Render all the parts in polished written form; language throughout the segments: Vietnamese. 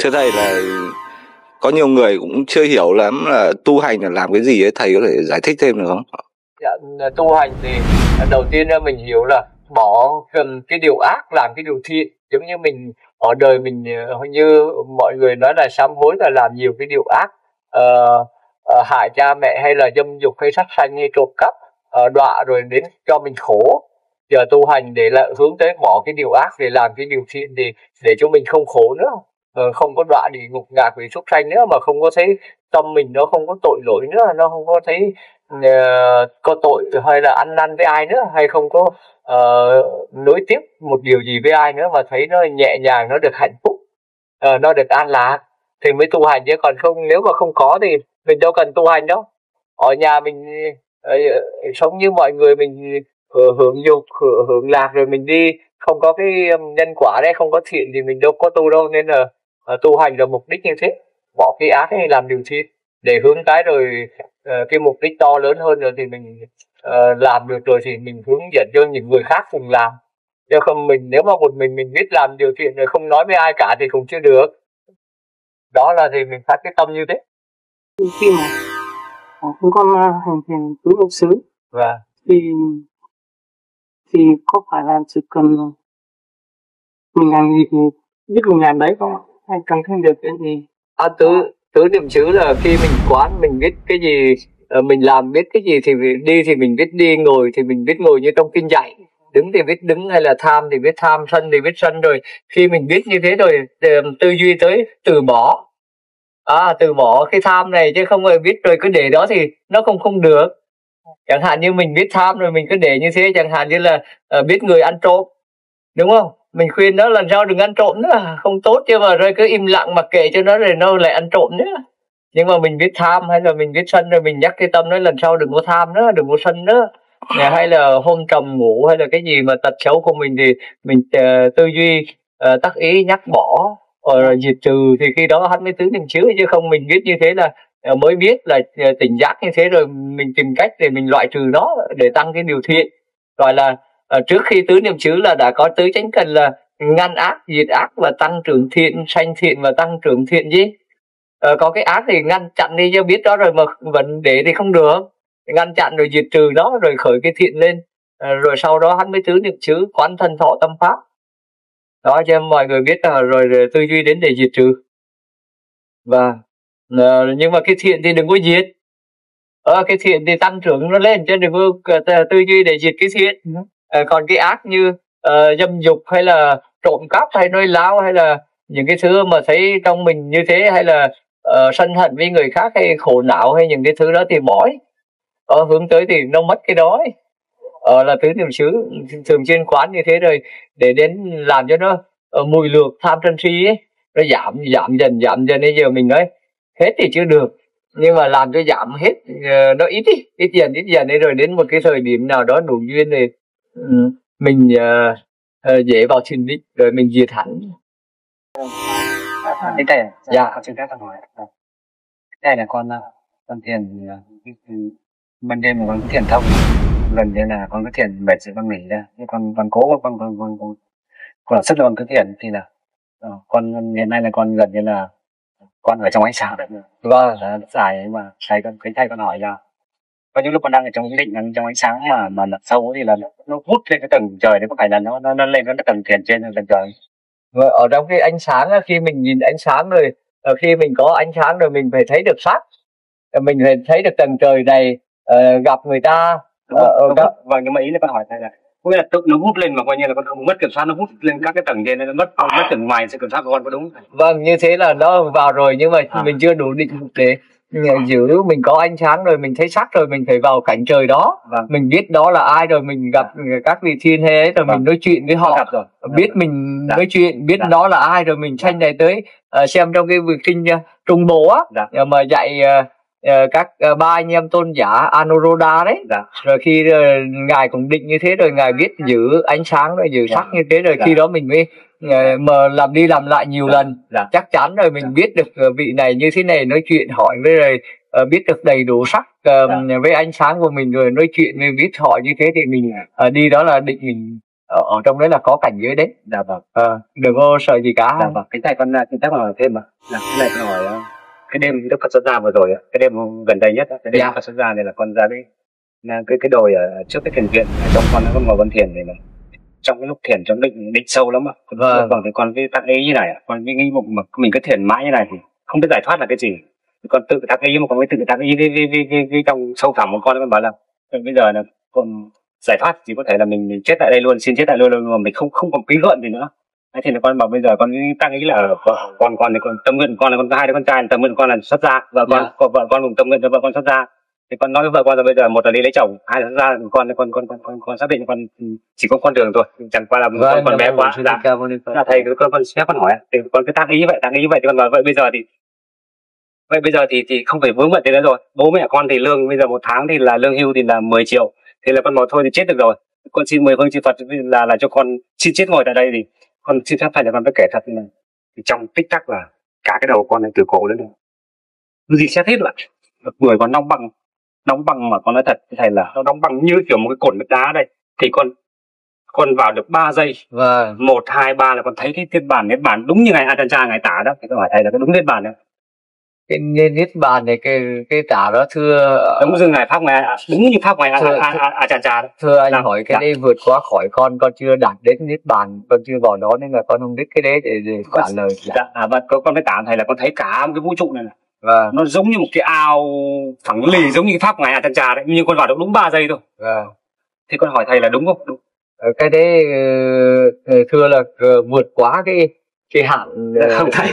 Thưa thầy là có nhiều người cũng chưa hiểu lắm là tu hành là làm cái gì ấy, thầy có thể giải thích thêm được không? Dạ, tu hành thì đầu tiên mình hiểu là bỏ cái điều ác làm cái điều thiện. Giống như mình ở đời mình như mọi người nói là sám hối là làm nhiều cái điều ác, hại cha mẹ hay là dâm dục hay sát sanh hay trộm cắp, đọa rồi đến cho mình khổ. Giờ tu hành để là hướng tới bỏ cái điều ác để làm cái điều thiện để cho mình không khổ nữa, không có đọa địa ngục ngạ quỷ súc sanh nữa, mà không có thấy tâm mình nó không có tội lỗi nữa, nó không có thấy có tội hay là ăn năn với ai nữa, hay không có nối tiếp một điều gì với ai nữa, mà thấy nó nhẹ nhàng, nó được hạnh phúc, nó được an lạc thì mới tu hành. Chứ còn không, nếu mà không có thì mình đâu cần tu hành đâu. Ở nhà mình sống như mọi người, mình hưởng dục hưởng lạc rồi mình đi, không có cái nhân quả đấy, không có thiện thì mình đâu có tu đâu. Nên là tu hành là mục đích như thế, bỏ cái ác hay làm điều thiện để hướng tới rồi cái mục đích to lớn hơn rồi thì mình làm được rồi thì mình hướng dẫn cho những người khác cùng làm. Chứ không mình, nếu mà một mình biết làm điều thiện rồi không nói với ai cả thì cũng chưa được. Đó là thì mình phát cái tâm như thế. Khi mà chúng con hành thiền tứ niệm xứ Và thì có phải là chỉ cần mình làm gì thì biết mình làm đấy không, hay cần thêm điều kiện gì? Tứ niệm xứ là khi mình quán, mình biết cái gì mình làm, biết cái gì thì đi thì mình biết đi, ngồi thì mình biết ngồi như trong kinh dạy, đứng thì biết đứng, hay là tham thì biết tham, sân thì biết sân. Rồi khi mình biết như thế rồi tư duy tới từ bỏ, từ bỏ cái tham này, chứ không phải biết rồi cứ để đó thì nó không được. Chẳng hạn như mình biết tham rồi mình cứ để như thế, chẳng hạn như là biết người ăn trộm, đúng không, mình khuyên nó lần sau đừng ăn trộm nữa, không tốt, chứ mà rồi cứ im lặng mặc kệ cho nó rồi nó lại ăn trộm nữa. Nhưng mà mình biết tham hay là mình biết sân rồi mình nhắc cái tâm nói lần sau đừng có tham nữa, đừng có sân nữa. Hay là hôm trầm ngủ hay là cái gì mà tật xấu của mình thì mình tư duy tác ý nhắc bỏ rồi diệt trừ, thì khi đó hắn mới tứ niệm xứ. Chứ không mình biết như thế là mới biết là tỉnh giác như thế rồi mình tìm cách để mình loại trừ nó để tăng cái điều thiện. Gọi là trước khi tứ niệm xứ là đã có tứ chánh cần là ngăn ác, diệt ác và tăng trưởng thiện, sanh thiện và tăng trưởng thiện gì. Có cái ác thì ngăn chặn đi, chứ biết đó rồi mà vẫn để thì không được. Ngăn chặn rồi diệt trừ nó rồi khởi cái thiện lên, rồi sau đó hắn mới tứ niệm xứ quán thân thọ tâm pháp. Đó cho mọi người biết là rồi tư duy đến để diệt trừ. Và nhưng mà cái thiện thì đừng có diệt. Cái thiện thì tăng trưởng nó lên, chứ đừng có tư duy để diệt cái thiện. Còn cái ác như dâm dục hay là trộm cắp hay nói láo hay là những cái thứ mà thấy trong mình như thế, hay là sân hận với người khác hay khổ não hay những cái thứ đó thì bỏ. Hướng tới thì nó mất cái đó ấy. Là tứ niệm xứ thường xuyên quán như thế rồi để đến làm cho nó mùi lược tham sân si ấy, nó giảm dần. Bây giờ mình nói hết thì chưa được, nhưng mà làm cho giảm hết, nó ít dần rồi đến một cái thời điểm nào đó đủ duyên thì mình dễ vào thiền định rồi mình diệt hẳn. Thế thầy, dạ, con xin phép con hỏi. Đây là con thiền ban đêm con thiền thông, lần đây là con có thiền mệt rồi con nghỉ ra, nhưng con cố con sức là con cứ thiền thì là con hiện nay là con gần như là con ở trong ánh sáng đấy. Vâng, dài mà thầy con hỏi là có những lúc con đang ở trong cái định, đang trong ánh sáng mà sâu thì là nó hút lên cái tầng trời đấy, có phải là nó lên cái tầng thiền trên tầng trời? Ở trong cái ánh sáng, khi mình nhìn ánh sáng rồi, khi mình có ánh sáng rồi mình phải thấy được sắc, mình phải thấy được tầng trời này, gặp người ta. Vâng, nhưng mà ý là con hỏi thầy là có nghĩa là tự nó hút lên mà coi như là con không mất kiểm soát, nó hút lên các cái tầng trên, nó mất tầng ngoài sự kiểm soát của con, có đúng không? Vâng, như thế là nó vào rồi, nhưng mà mình chưa đủ định để giữ. Mình có ánh sáng rồi, mình thấy sắc rồi, mình phải vào cảnh trời đó. Vâng. Mình biết đó là ai rồi, mình gặp các vị thiên hay ấy, rồi mình nói chuyện với họ, biết mình nói chuyện, biết đó là ai rồi mình sanh này tới. Xem trong cái kinh Trung Bộ á, mà dạy các ba anh em tôn giả Anuruddha đấy. Rồi khi ngài cũng định như thế rồi, ngài biết giữ ánh sáng rồi giữ sắc như thế rồi, khi đó mình mới mà làm đi làm lại nhiều lần, chắc chắn rồi mình biết được vị này như thế này, nói chuyện hỏi với rồi biết được đầy đủ sắc với ánh sáng của mình, rồi nói chuyện với biết hỏi như thế thì mình đi đó là định mình ở trong đấy là có cảnh giới đấy. Dạ vâng. Đừng có sợ gì cả. Dạ vâng. Cái này con xin phép hỏi thêm mà. Cái này con hỏi cái đêm Đức Phật xuất gia vừa rồi, cái đêm gần đây nhất, cái đêm Đức Phật xuất gia này là con ra cái đồi ở trước cái thiền viện, trong con nó có ngồi con thiền này mà trong cái lúc thiền trong định sâu lắm ạ. Vâng, thì con cái tác ý như này, con cái nghĩ mà mình cứ thiền mãi như này thì không biết giải thoát là cái gì. Con tự tác ý mà con mới tự tác ý cái trong sâu thẳm của con bảo là bây giờ là con giải thoát chỉ có thể là mình chết tại đây luôn, xin chết tại đây luôn, mà mình không còn cái gợn gì nữa. Thì là con bảo bây giờ con tăng ý là con thì con tâm nguyện con là con có 2 đứa con trai, tâm nguyện con là xuất gia, vợ con cùng tâm nguyện cho vợ con xuất gia. Thì con nói với vợ con là bây giờ một là đi lấy chồng, 2 là xuất gia. Con xác định con chỉ có con đường thôi, chẳng qua là con bé quá. Là thầy con phép con hỏi thì con cứ tác ý vậy thì con bảo vậy bây giờ thì không phải vướng bận thế nữa rồi. Bố mẹ con thì lương bây giờ một tháng thì là lương hưu thì là 10 triệu. Thì là con bảo thôi thì chết được rồi. Con xin 10 phương chư Phật là cho con xin chết ngồi tại đây thì con xin phép thầy là con phải kể thật như này. Thì trong tích tắc là cả cái đầu con này từ cổ đến đây cái gì xét hết lại. Người còn nóng băng mà con nói thật thầy là nó nóng băng như kiểu một cái cồn nước đá đây. Thì con vào được 3 giây. Vâng. 1, 2, 3 là con thấy cái niết bàn đúng như ngài Ajahn Chah ngài tả đó. Thì con hỏi thầy là cái đúng niết bàn đó. Cái niết bàn này cái tả đó thưa đúng như ngài pháp ngài, đúng như pháp ngài Ajahn Chah đó. Thưa anh hỏi cái đấy vượt quá khỏi con chưa đạt đến niết bàn, con chưa vào đó nên là con không biết cái đấy để trả lời. Và con phải tả thầy là con thấy cả một cái vũ trụ này. Vâng. Nó giống như một cái ao phẳng lì giống như cái pháp ngài Ajahn Chah đấy, nhưng con vào được đúng 3 giây thôi. Vâng. Thì con hỏi thầy là đúng không? Đúng. Cái đấy thưa là vượt quá cái hạn không thầy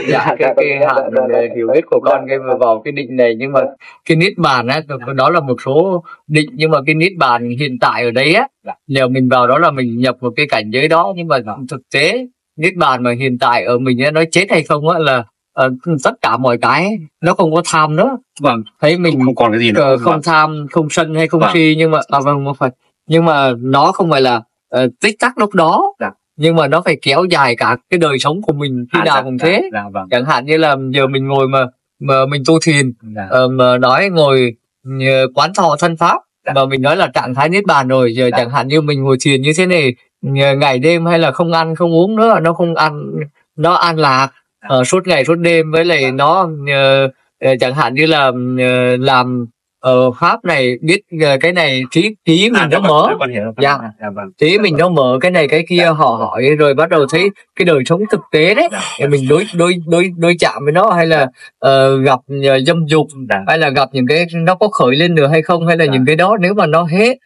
cái hạn hiểu biết của con cái vào cái định này, nhưng mà cái niết bàn á đó là một số định, nhưng mà cái niết bàn hiện tại ở đây á nếu mình vào đó là mình nhập một cái cảnh giới đó, nhưng mà thực tế niết bàn mà hiện tại ở mình á, nói chết hay không á là tất cả mọi cái nó không có tham nữa. Vâng. Thấy mình không còn cái gì nữa. Không tham, không sân hay không si, nhưng mà nhưng mà nó không phải là tích tắc lúc đó. Nhưng mà nó phải kéo dài cả cái đời sống của mình khi nào cũng thế. Vâng. Chẳng hạn như là giờ mình ngồi mà mình tu thiền, mà nói ngồi quán thọ thân pháp, mà mình nói là trạng thái niết bàn rồi. Giờ chẳng hạn như mình ngồi thiền như thế này ngày đêm, hay là không ăn không uống nữa, nó không ăn, nó an lạc suốt ngày suốt đêm, với lại nó chẳng hạn như là làm pháp này biết cái này trí mình nó mở, trí mình nó mở cái này cái kia, họ hỏi rồi bắt đầu thấy cái đời sống thực tế đấy, mình đối chạm với nó, hay là gặp dâm dục, hay là gặp những cái nó có khởi lên nữa hay không, hay là những cái đó nếu mà nó hết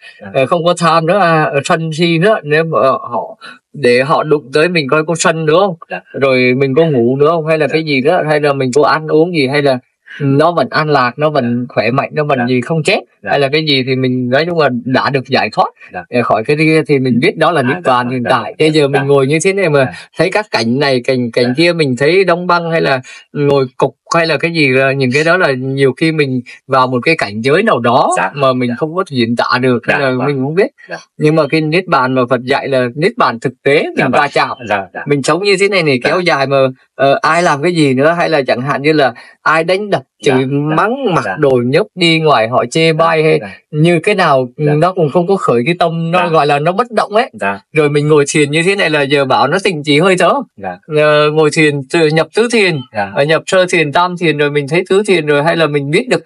không có tham nữa, sân si nữa, nếu mà họ để họ đụng tới mình coi có sân nữa không, rồi mình có ngủ nữa không, hay là cái gì nữa, hay là mình có ăn uống gì, hay là nó vẫn an lạc, nó vẫn khỏe mạnh, nó vẫn gì không chết, hay là cái gì thì mình nói chung là đã được giải thoát khỏi cái kia, thì mình biết đó là niết bàn hiện tại. Bây giờ mình ngồi như thế này mà thấy các cảnh này cảnh kia, mình thấy đóng băng hay là ngồi cục hay là cái gì, những cái đó là nhiều khi mình vào một cái cảnh giới nào đó mà mình không có diễn tả được, hay là mình không biết. Nhưng mà cái niết bàn mà Phật dạy là niết bàn thực tế, mình va chạm, mình sống như thế này kéo dài mà ai làm cái gì nữa, hay là chẳng hạn như là ai đánh đập chửi mắng mặc đồ nhớp đi ngoài họ chê bai, hay như cái nào nó cũng không có khởi cái tâm, nó gọi là nó bất động ấy. Rồi mình ngồi thiền như thế này là giờ bảo nó tình chỉ hơi thở, ngồi thiền nhập tứ thiền, nhập sơ thiền, tam thiền, rồi mình thấy tứ thiền rồi, hay là mình biết được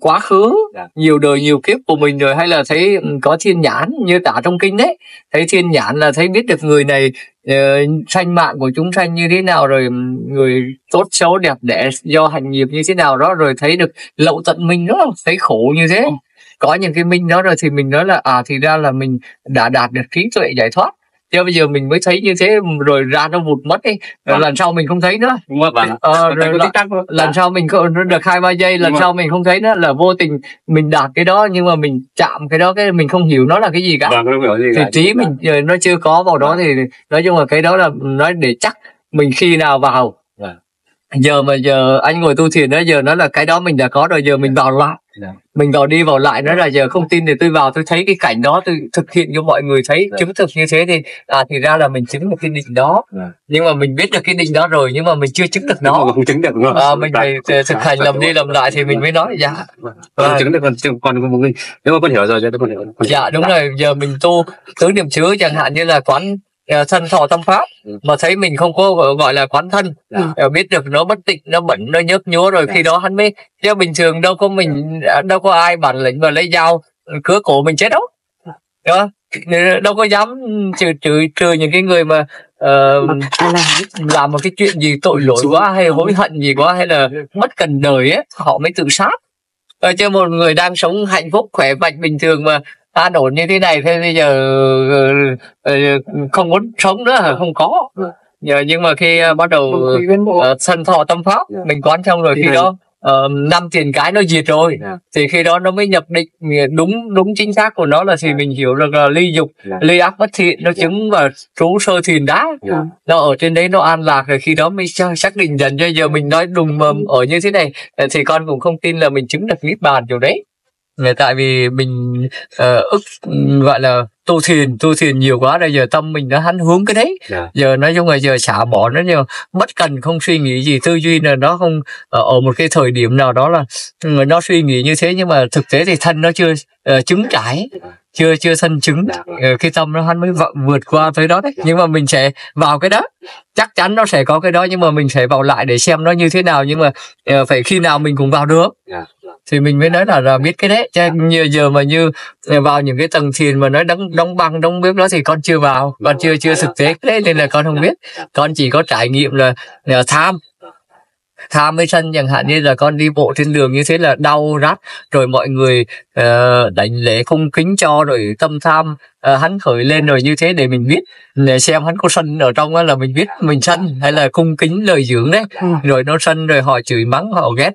quá khứ nhiều đời nhiều kiếp của mình rồi, hay là thấy có thiên nhãn như tả trong kinh đấy, thấy thiên nhãn là thấy biết được người này sanh mạng của chúng sanh như thế nào, rồi người tốt xấu đẹp đẽ do hành nghiệp như thế nào đó, rồi thấy được lậu tận mình đó, thấy khổ như thế. Có những cái minh đó rồi thì mình nói là thì ra là mình đã đạt được trí tuệ giải thoát. Chứ bây giờ mình mới thấy như thế rồi ra nó vụt mất đi, lần sau mình không thấy nữa. Rồi lần sau mình nó được 2-3 giây, lần sau mình không thấy nữa, là vô tình mình đạt cái đó, nhưng mà mình chạm cái đó, cái mình không hiểu nó là cái gì cả. Thì trí mình nó chưa có vào đó, thì nói chung là cái đó là nói để chắc mình khi nào vào giờ anh ngồi tu thiền đó, giờ nó là cái đó mình đã có rồi, giờ mình vào lại, mình vào đi vào lại nó là giờ không tin thì tôi vào tôi thấy cái cảnh đó, tôi thực hiện cho mọi người thấy chứng thực như thế thì thì ra là mình chứng được cái định đó. Nhưng mà mình biết được cái định đó rồi nhưng mà mình chưa chứng được nó, không chứng được đúng không? mình phải thực hành làm đi làm lại thì mình mới nói dạ. Không chứng được, còn nếu mà con hiểu rồi thì con hiểu. Dạ đúng rồi, giờ mình tu tứ niệm xứ chẳng hạn như là quán thân thọ tâm pháp mà thấy mình không có gọi là quán thân, biết được nó bất tịnh, nó bẩn, nó nhớp nhúa rồi khi đó hắn mới, chứ bình thường đâu có ai bản lĩnh mà lấy dao cứa cổ mình chết đâu, đâu có dám, trừ những cái người mà làm một cái chuyện gì tội lỗi quá hay hối hận gì quá hay là mất cần đời ấy, họ mới tự sát. Chứ một người đang sống hạnh phúc khỏe mạnh bình thường mà an ổn như thế này thế bây giờ không muốn sống nữa không có. Nhưng mà khi bắt đầu thân thọ tâm pháp mình quán xong rồi, khi đó năm tiền cái nó diệt rồi thì khi đó nó mới nhập định đúng chính xác của nó là thì mình hiểu được là ly dục ly ác bất thiện nó chứng vào trú sơ thiền đá, nó ở trên đấy nó an lạc rồi, khi đó mới xác định dần. Cho giờ mình nói đùng mầm ở như thế này thì con cũng không tin là mình chứng được niết bàn kiểu đấy, tại vì mình gọi là tu thiền nhiều quá rồi, giờ tâm mình nó hắn hướng cái đấy. Giờ nói chung là giờ xả bỏ nó, nhiều bất cần không suy nghĩ gì, tư duy là nó không ở một cái thời điểm nào đó là nó suy nghĩ như thế nhưng mà thực tế thì thân nó chưa chứng trải, chưa thân chứng, khi tâm nó hắn mới vượt qua tới đó đấy. Nhưng mà mình sẽ vào cái đó, chắc chắn nó sẽ có cái đó, nhưng mà mình sẽ vào lại để xem nó như thế nào, nhưng mà phải khi nào mình cũng vào được thì mình mới nói là biết cái đấy. Chứ nhiều giờ mà như vào những cái tầng thiền mà nói đóng băng đóng bếp đó thì con chưa vào, con chưa thực tế đấy nên là con không biết. Con chỉ có trải nghiệm là tham với sân, chẳng hạn như là con đi bộ trên đường như thế là đau rát rồi mọi người đánh lễ không kính cho, rồi tâm tham hắn khởi lên rồi như thế để mình biết, để xem hắn có sân ở trong đó là mình biết mình sân hay là cung kính lời dưỡng đấy. Rồi nó sân rồi họ chửi mắng họ ghét,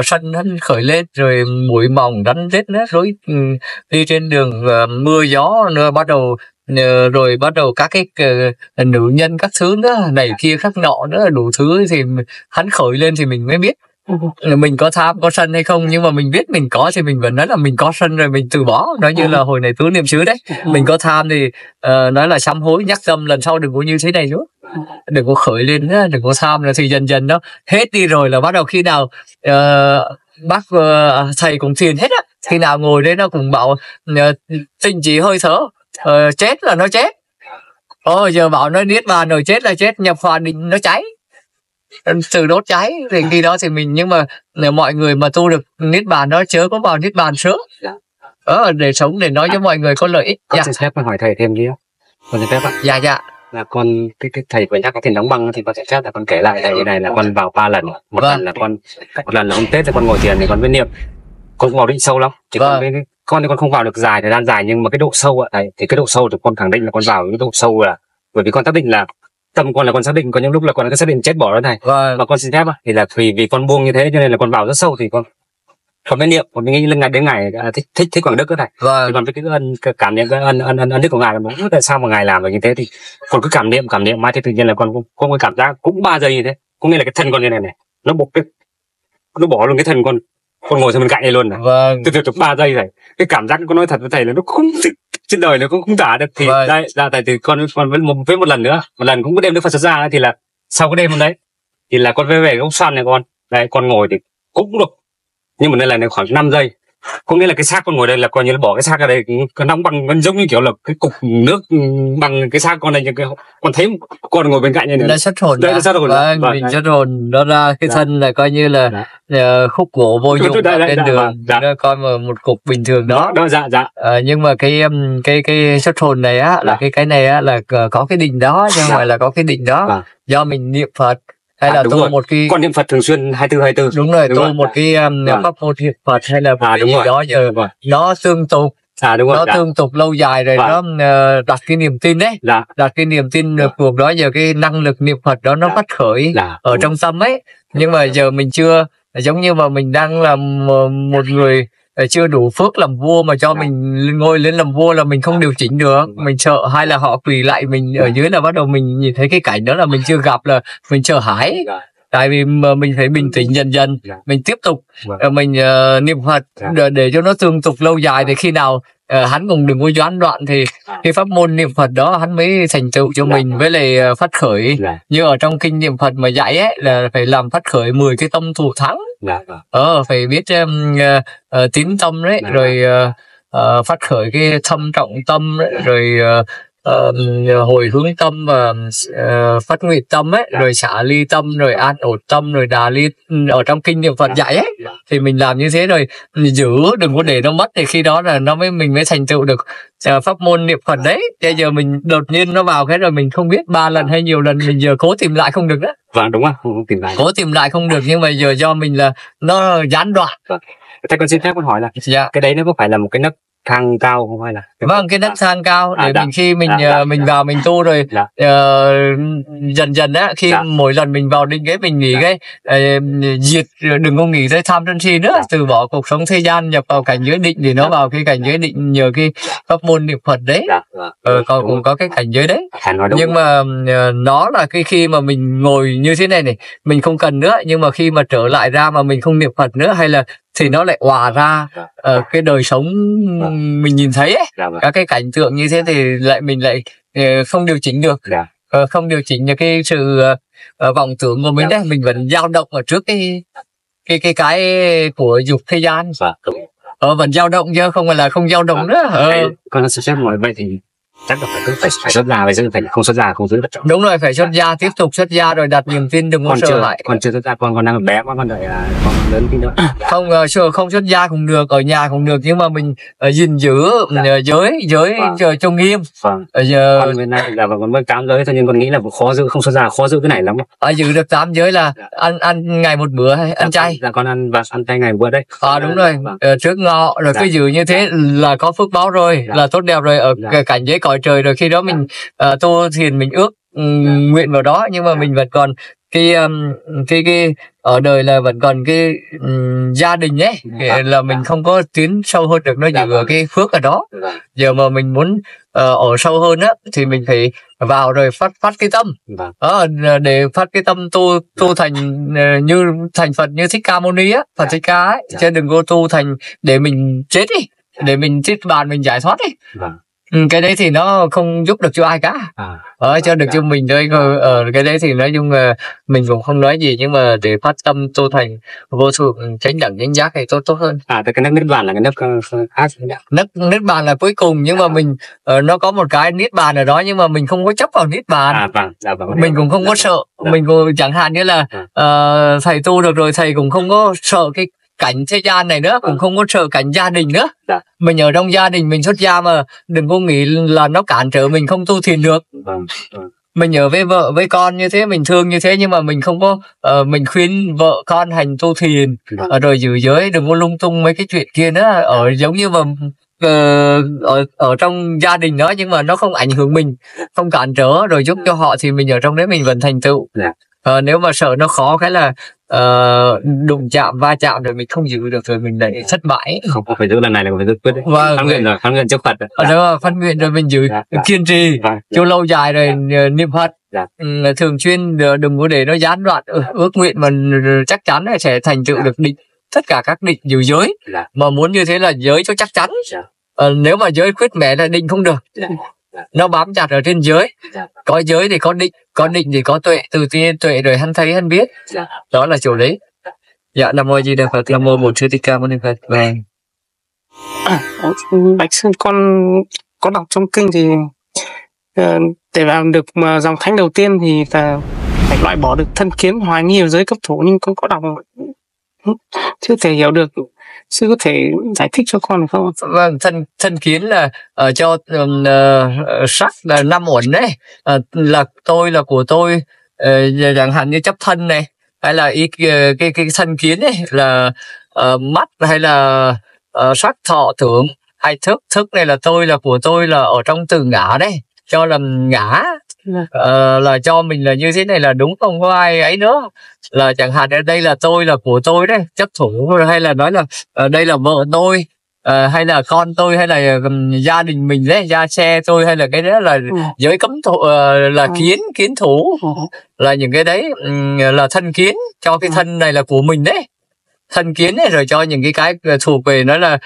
sân hắn khởi lên rồi mũi mòng rắn rết nữa, rồi đi trên đường mưa gió nữa rồi bắt đầu các cái nữ nhân các thứ nữa này kia khác nọ nữa đủ thứ thì hắn khởi lên thì mình mới biết mình có tham có sân hay không. Nhưng mà mình biết mình có thì mình vẫn nói là mình có sân rồi mình từ bỏ. Nói như là hồi này tứ niệm xứ đấy, mình có tham thì nói là sám hối nhắc tâm lần sau đừng có như thế này nữa, đừng có khởi lên nữa, đừng có tham nữa, thì dần dần nó hết đi rồi là bắt đầu khi nào bác thầy cũng thiền hết á, khi nào ngồi đấy nó cũng bảo tình chỉ hơi thở, chết là nó chết. Giờ bảo nó niết bàn rồi chết là chết, nhập hòa định nó cháy, từ đốt cháy thì khi đó thì mình. Nhưng mà mọi người mà tu được niết bàn đó chớ có vào niết bàn sớm để sống, để nói cho mọi người có lợi ích. Con xin phép hỏi thầy thêm kia. Con xin phép ạ. Dạ là con cái thầy vừa nhắc cái thiền đóng băng thì con sẽ phép là con kể lại thầy cái này là con vào 3 lần. Một lần là hôm Tết thì con ngồi thiền thì con mới niệm, con vào định sâu lắm. Chỉ con thì con không vào được dài thời gian dài, nhưng mà cái độ sâu ạ thầy, thì cái độ sâu thì con khẳng định là con vào cái độ sâu là bởi vì con xác định là tâm con là con xác định, có những lúc là con xác định chết bỏ đó thầy. Và con xin phép thì là vì con buông như thế cho nên là con vào rất sâu, thì con mới niệm, con mới nghĩ đến ngày thích Quảng Đức đó thầy. Thì còn với cái cảm niệm cái ân đức của ngài là muốn tại sao mà ngài làm được như thế, thì con cứ cảm niệm mãi thì tự nhiên là con có cảm giác cũng 3 giây như thế, có nghĩa là cái thân con như này nó bỏ luôn cái thân con ngồi sang bên cạnh này luôn này. Từ 3 giây thầy, cái cảm giác con nói thật với thầy là nó không trên đời nó cũng không tả được. Thì đây là thầy, thì con với một lần cũng có đêm Đức Phật xuất ra, thì là sau cái đêm hôm đấy thì là con về cái gốc xoan này con ngồi thì cũng được, nhưng mà đây là khoảng 5 giây, có nghĩa là cái xác con ngồi đây là coi như là bỏ cái xác ra đây, con đóng bằng, nó giống như kiểu là cái cục nước bằng cái xác con này, con thấy con ngồi bên cạnh này nữa. Nó xuất hồn đây, xuất hồn. Mình xuất hồn nó ra cái thân là coi như là khúc gỗ vô dụng trên đường, nó coi một cục bình thường đó. Nhưng mà cái xuất hồn này á là cái này á là có cái định đó, chứ không phải là có cái định đó do mình niệm Phật hay là tu một cái con niệm Phật thường xuyên 24. Đúng rồi, tu một cái pháp môn niệm Phật hay là một cái gì đó giờ nó tương tục. Nó tương tục lâu dài rồi, nó đặt cái niềm tin đấy, đặt cái niềm tin cuộc đó, giờ cái năng lực niệm Phật đó nó phát khởi ở trong tâm ấy. Nhưng mà giờ mình chưa, giống như mà mình đang làm một người chưa đủ phước làm vua mà cho mình ngồi lên làm vua là mình không điều chỉnh được, mình sợ hay là họ quỳ lại mình ở dưới là bắt đầu mình nhìn thấy cái cảnh đó là mình chưa gặp là mình sợ hãi. tại vì mà mình phải bình tĩnh dần dần, mình tiếp tục mình niệm Phật để cho nó tương tục lâu dài, thì khi nào hắn cũng đừng có gián đoạn, thì cái pháp môn niệm Phật đó hắn mới thành tựu cho mình. Với lại phát khởi như ở trong kinh niệm Phật mà dạy ấy, là phải làm phát khởi 10 cái tâm thù thắng. Phải biết tín tâm đấy, rồi phát khởi cái thâm trọng tâm đấy, rồi hồi hướng tâm và phát nguyện tâm ấy, rồi xả ly tâm, rồi an ổn tâm, rồi đà ly. Ở trong kinh niệm Phật dạy ấy thì mình làm như thế, rồi giữ đừng có để nó mất, thì khi đó là mình mới thành tựu được pháp môn niệm Phật đấy. Bây giờ mình đột nhiên nó vào cái rồi mình không biết 3 lần hay nhiều lần, mình giờ cố tìm lại không được đó. Vâng, đúng không? Cố tìm lại không được, nhưng mà giờ do mình là nó gián đoạn. Thế con xin phép con hỏi là cái đấy nó có phải là một cái nấc thang cao không, hay là vâng, cái nấc thang cao để mình khi mình mình vào mình tu rồi dần dần á, khi mỗi lần mình vào định cái mình nghĩ cái diệt, đừng có nghĩ tới tham sân si nữa, từ bỏ cuộc sống thế gian, nhập vào cảnh giới định, thì nó vào cái cảnh giới định nhờ cái pháp môn niệm Phật đấy. Cũng có cái cảnh giới đấy, nhưng mà nó là cái khi mà mình ngồi như thế này mình không cần nữa, nhưng mà khi mà trở lại ra mà mình không niệm Phật nữa, hay là thì nó lại hòa ra cái đời sống mình nhìn thấy ấy, các cái cảnh tượng như thế, thì mình lại không điều chỉnh được, không điều chỉnh được cái sự vọng tưởng của mình đấy, mình vẫn dao động ở trước cái của dục thế gian. Vẫn dao động chứ không phải là không dao động nữa. Con sẽ hỏi vậy thì chắc là phải xuất gia, vậy chứ phải không xuất gia không giữ vật trọng. Đúng rồi, phải xuất gia, tiếp tục xuất gia rồi đặt niềm tin, đừng có sợ hãi. Con chưa xuất gia, con đang bé quá, con đợi con lớn tí nữa. Không xuất gia cũng được, ở nhà cũng được, nhưng mà mình gìn giữ giới cho nghiêm. Con bên này là con mới 8 giới thôi, nhưng con nghĩ là khó giữ, không xuất gia khó giữ cái này lắm. Giữ được 8 giới là ăn ngày một bữa hay ăn chay? Con ăn chay ngày một bữa đấy. Đúng rồi, trước ngọ rồi cứ giữ như thế là có phước báo rồi, là tốt đẹp rồi, ở cảnh giới cõi trời rồi. Khi đó mình tu thiền, mình ước nguyện vào đó, nhưng mà mình vẫn còn cái ở đời là vẫn còn cái gia đình ấy, là mình không có tiến sâu hơn được, nó giữ ở cái phước ở đó. Giờ mà mình muốn ở sâu hơn á, thì mình phải vào rồi phát cái tâm, để phát cái tâm tu thành như thành Phật, như Thích Ca Mâu Ni á, Phật Thích Ca ấy, chứ đừng có tu thành để mình chết đi, để mình chết bàn mình giải thoát đi. Cái đấy thì nó không giúp được cho ai cả, cho được cho mình thôi. Cái đấy thì nói chung là mình cũng không nói gì, nhưng mà để phát tâm tu thành vô thượng chánh đẳng chánh giác thì tốt hơn. Cái nấc niết bàn là cái nấc khác. Niết bàn là cuối cùng, nhưng mà mình nó có một cái niết bàn ở đó, nhưng mà mình không có chấp vào niết bàn. Mình cũng không có sợ. Mình cũng chẳng hạn như là thầy tu được rồi, thầy cũng không có sợ cái cảnh thế gian này nữa, cũng không có sợ cảnh gia đình nữa. Mình ở trong gia đình, mình xuất gia mà đừng có nghĩ là nó cản trở mình không tu thiền được. Mình ở với vợ với con như thế, mình thương như thế, nhưng mà mình không có mình khuyên vợ con hành tu thiền, rồi giữ giới, đừng có lung tung mấy cái chuyện kia nữa. Giống như mà ở trong gia đình đó, nhưng mà nó không ảnh hưởng mình, không cản trở, rồi giúp cho họ, thì mình ở trong đấy mình vẫn thành tựu. Nếu mà sợ nó khó cái là đụng chạm, va chạm rồi mình không giữ được, rồi mình lại thất bại. Không phải giữ lần này là phải giữ quyết đấy. Phát nguyện trước Phật. Phát nguyện rồi mình giữ kiên trì cho lâu dài, rồi niệm Phật thường xuyên, đừng có để nó gián đoạn. Ước nguyện mà chắc chắn sẽ thành tựu được định, tất cả các định giữ giới. Mà muốn như thế là giới cho chắc chắn. Nếu mà giới khuyết mẻ là định không được. Nó bám chặt ở trên giới. Có giới thì có định thì có tuệ, từ tiên tuệ rồi hắn thấy hắn biết. Đó là chỗ đấy. Dạ, Nam Mô Di Đà Phật, Nam Mô Bổn Sư Thích Ca Mâu Ni Phật. Bạch Sư, con có đọc trong kinh thì để làm được dòng thánh đầu tiên thì phải loại bỏ được thân kiến, hoài nghi giới cấp thủ, nhưng con có đọc chưa thể hiểu được. Sư có thể giải thích cho con được không? Vâng, thân kiến là cho sắc là 5 uẩn đấy, là tôi, là của tôi, chẳng hạn như chấp thân này, hay là cái thân kiến ấy là mắt, hay là sắc thọ tưởng, hay thức này là tôi, là của tôi, là ở trong từ ngã đấy, cho làm ngã. Là cho mình là như thế này là đúng, không có ai ấy nữa. Là chẳng hạn ở đây là tôi, là của tôi đấy, chấp thủ, hay là nói là đây là vợ tôi, hay là con tôi, hay là gia đình mình đấy, gia xe tôi, hay là cái đó là giới cấm thủ, là kiến thủ, là những cái đấy là thân kiến, cho cái thân này là của mình đấy, thân kiến ấy, rồi cho những cái thuộc về nó là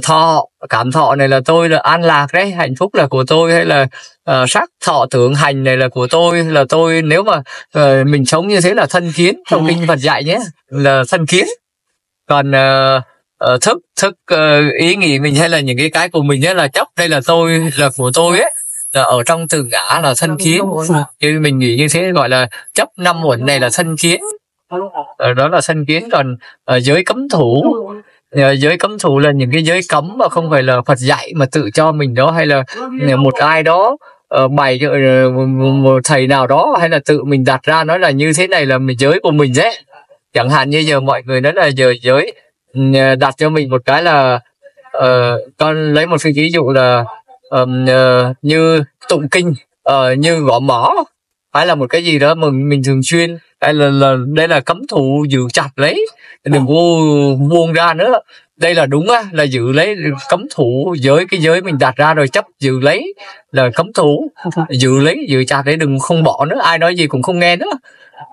thọ, cảm thọ này là tôi, là an lạc đấy, hạnh phúc là của tôi, hay là sắc thọ tưởng hành này là của tôi, là tôi. Nếu mà mình sống như thế là thân kiến, trong kinh Phật dạy nhé, là thân kiến. Còn thức ý nghĩ mình hay là những cái của mình ấy là chấp, đây là tôi, là của tôi ấy, là ở trong từ ngã là thân kiến. Chứ mình nghĩ như thế gọi là chấp năm uẩn này là thân kiến, đó là thân kiến. Còn giới cấm thủ, giới cấm thủ là những cái giới cấm mà không phải là Phật dạy mà tự cho mình đó, hay là một ai đó bày cho một thầy nào đó, hay là tự mình đặt ra nói là như thế này là giới của mình đấy. Chẳng hạn như giờ mọi người nói là giờ giới đặt cho mình một cái là con lấy một cái ví dụ là như tụng kinh, như gõ mõ, hay là một cái gì đó mà mình thường xuyên, hay là đây là cấm thủ, giữ chặt lấy, đừng có buông ra nữa. Đây là đúng á, là giữ lấy, cấm thủ giới, cái giới mình đặt ra rồi chấp giữ lấy là cấm thủ, giữ lấy, giữ chặt đấy, đừng không bỏ nữa, ai nói gì cũng không nghe nữa.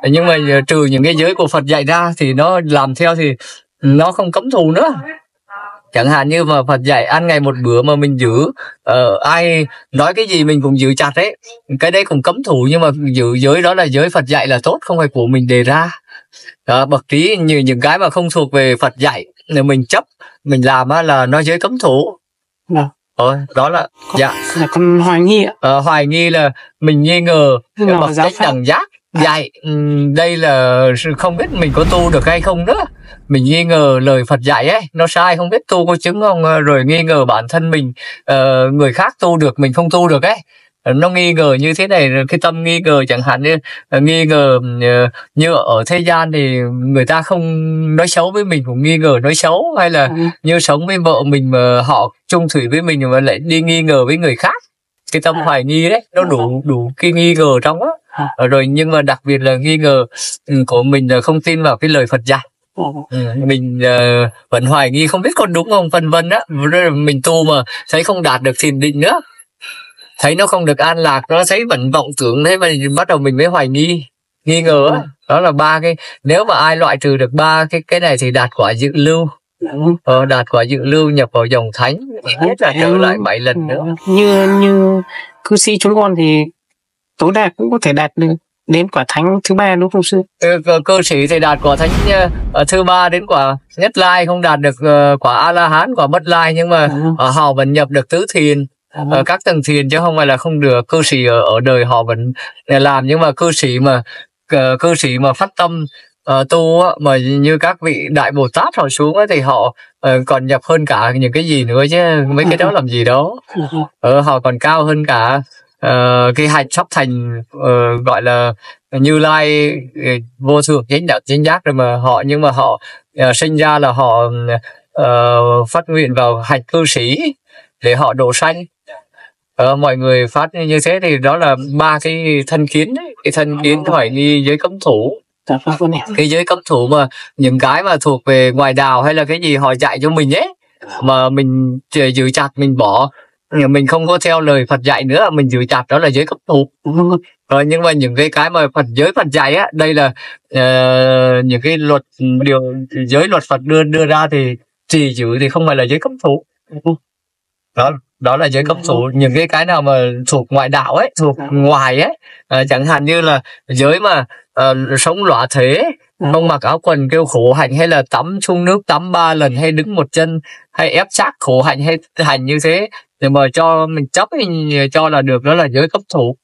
Nhưng mà trừ những cái giới của Phật dạy ra thì nó làm theo thì nó không cấm thủ nữa. Chẳng hạn như mà Phật dạy ăn ngày một bữa mà mình giữ, ai nói cái gì mình cũng giữ chặt đấy, cái đấy cũng cấm thủ. Nhưng mà giữ giới đó là giới Phật dạy là tốt, không phải của mình đề ra. Đó, bậc trí như những cái mà không thuộc về Phật dạy, nếu mình chấp mình làm á, là nó giới cấm thủ. Đó là dạ. Là con hoài nghi ạ. Hoài nghi là mình nghi ngờ bậc chánh đẳng giác dạy đây là không biết mình có tu được hay không nữa. Mình nghi ngờ lời Phật dạy ấy nó sai, không biết tu có chứng không, rồi nghi ngờ bản thân mình, người khác tu được mình không tu được ấy. Nó nghi ngờ như thế này, cái tâm nghi ngờ chẳng hạn như nghi ngờ như ở thế gian thì người ta không nói xấu với mình cũng nghi ngờ nói xấu, hay là như sống với vợ mình mà họ chung thủy với mình mà lại đi nghi ngờ với người khác. Cái tâm hoài nghi đấy nó đủ cái nghi ngờ trong á. Rồi nhưng mà đặc biệt là nghi ngờ của mình là không tin vào cái lời Phật dạy. Mình vẫn hoài nghi không biết con đúng không, vân vân á. Mình tu mà thấy không đạt được thiền định nữa, thấy nó không được an lạc, nó thấy vẫn vọng tưởng thế, mà bắt đầu mình mới hoài nghi ngờ á. Đó là ba cái, nếu mà ai loại trừ được ba cái này thì đạt quả dự lưu. Đạt quả dự lưu, nhập vào dòng thánh, nhất là trở lại 7 lần nữa. Như cư sĩ chúng con thì tối đa cũng có thể đạt được đến quả thánh thứ 3 đúng không sư? Cư sĩ thì đạt quả thánh thứ 3 đến quả nhất lai, không đạt được quả A La Hán, quả bất lai, nhưng mà họ vẫn nhập được tứ thiền, các tầng thiền, chứ không phải là không được. Cư sĩ ở đời họ vẫn làm, nhưng mà cư sĩ mà phát tâm tu á, mà như các vị đại Bồ Tát họ xuống á, thì họ còn nhập hơn cả những cái gì nữa chứ, mấy cái đó làm gì đó. Họ còn cao hơn cả cái hạnh sắp thành gọi là Như Lai vô thượng chánh đạo chánh giác rồi mà họ, nhưng mà họ sinh ra là họ phát nguyện vào hạnh cư sĩ để họ độ sanh. Mọi người phát như thế thì đó là ba cái thân kiến đấy. Cái thân kiến hoài nghi, giới cấm thủ. Cái giới cấm thủ mà những cái mà thuộc về ngoài đạo hay là cái gì họ dạy cho mình ấy, mà mình giữ chặt, mình bỏ, mình không có theo lời Phật dạy nữa, mình giữ chặt, đó là giới cấm thủ. Nhưng mà những cái mà giới Phật dạy á, đây là những cái luật giới luật Phật đưa ra thì trì giữ thì không phải là giới cấm thủ. Đó là giới cấm thủ. Những cái nào mà thuộc ngoại đạo ấy, thuộc ngoài ấy, chẳng hạn như là giới mà sống lõa thế, không mặc áo quần kêu khổ hạnh, hay là tắm chung nước tắm 3 lần, hay đứng một chân, hay ép xác khổ hạnh, hay hành như thế để mà cho mình chấp cho là được, đó là giới cấm thủ.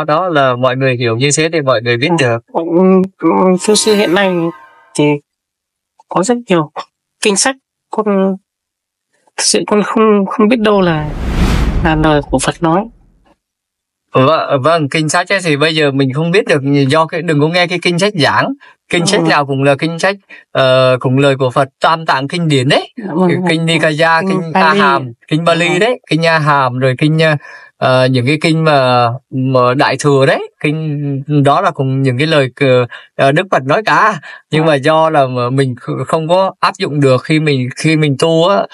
Đó là mọi người hiểu như thế thì mọi người biết được. Thưa sư, hiện nay thì có rất nhiều kinh sách, con không biết đâu là lời của Phật nói. Vâng, kinh sách ấy thì bây giờ mình không biết được, do đừng có nghe cái kinh sách giảng. Kinh sách nào cũng là kinh sách cũng lời của Phật, tam tạng kinh điển đấy. Kinh Nikaya, kinh A Hàm, kinh Bali đấy, kinh A Hàm, rồi kinh những cái kinh mà đại thừa đấy, kinh đó là cùng những cái lời Đức Phật nói cả, nhưng mà do là mình không có áp dụng được khi mình tu á,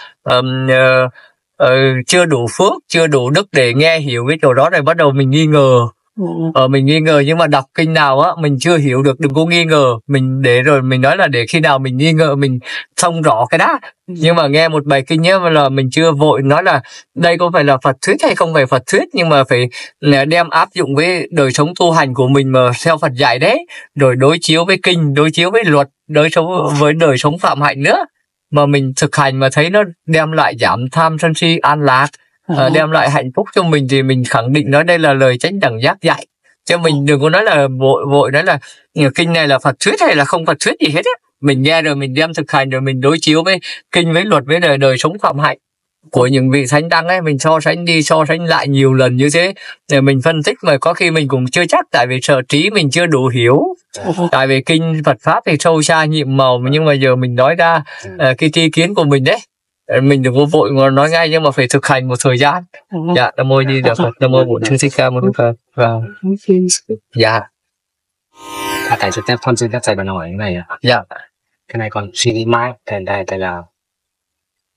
chưa đủ phước, chưa đủ đức để nghe hiểu cái chỗ đó, rồi bắt đầu mình nghi ngờ. Mình nghi ngờ, nhưng mà đọc kinh nào á mình chưa hiểu được đừng có nghi ngờ, mình để rồi mình nói là để khi nào mình nghi ngờ mình thông rõ cái đó. Nhưng mà nghe một bài kinh nhé, là mình chưa vội nói là đây có phải là Phật thuyết hay không phải Phật thuyết, nhưng mà phải đem áp dụng với đời sống tu hành của mình mà theo Phật dạy đấy, rồi đối chiếu với kinh, đối chiếu với luật, đối chiếu với đời sống phạm hạnh nữa, mà mình thực hành mà thấy nó đem lại giảm tham sân si an lạc, đem lại hạnh phúc cho mình, thì mình khẳng định nói đây là lời chánh đẳng giác dạy. Chứ mình đừng có nói là vội nói là kinh này là Phật thuyết hay là không Phật thuyết gì hết á. Mình nghe rồi mình đem thực hành, rồi mình đối chiếu với kinh, với luật, với đời sống phạm hạnh của những vị thánh tăng ấy, mình so sánh đi so sánh lại nhiều lần như thế để mình phân tích, mà có khi mình cũng chưa chắc, tại vì sở trí mình chưa đủ hiểu. Tại vì kinh Phật pháp thì sâu xa nhiệm màu, nhưng mà giờ mình nói ra cái tri kiến của mình đấy, mình đừng có vội mà nói ngay, nhưng mà phải thực hành một thời gian. Dạ, Nam mô Di Đà Phật, Nam mô Bổn Sư Thích Ca Mâu Ni Phật. Dạ. Thầy cho con xin phép thầy bạn hỏi cái này ạ. Dạ. Cái này con suy nghĩ mãi, thầy là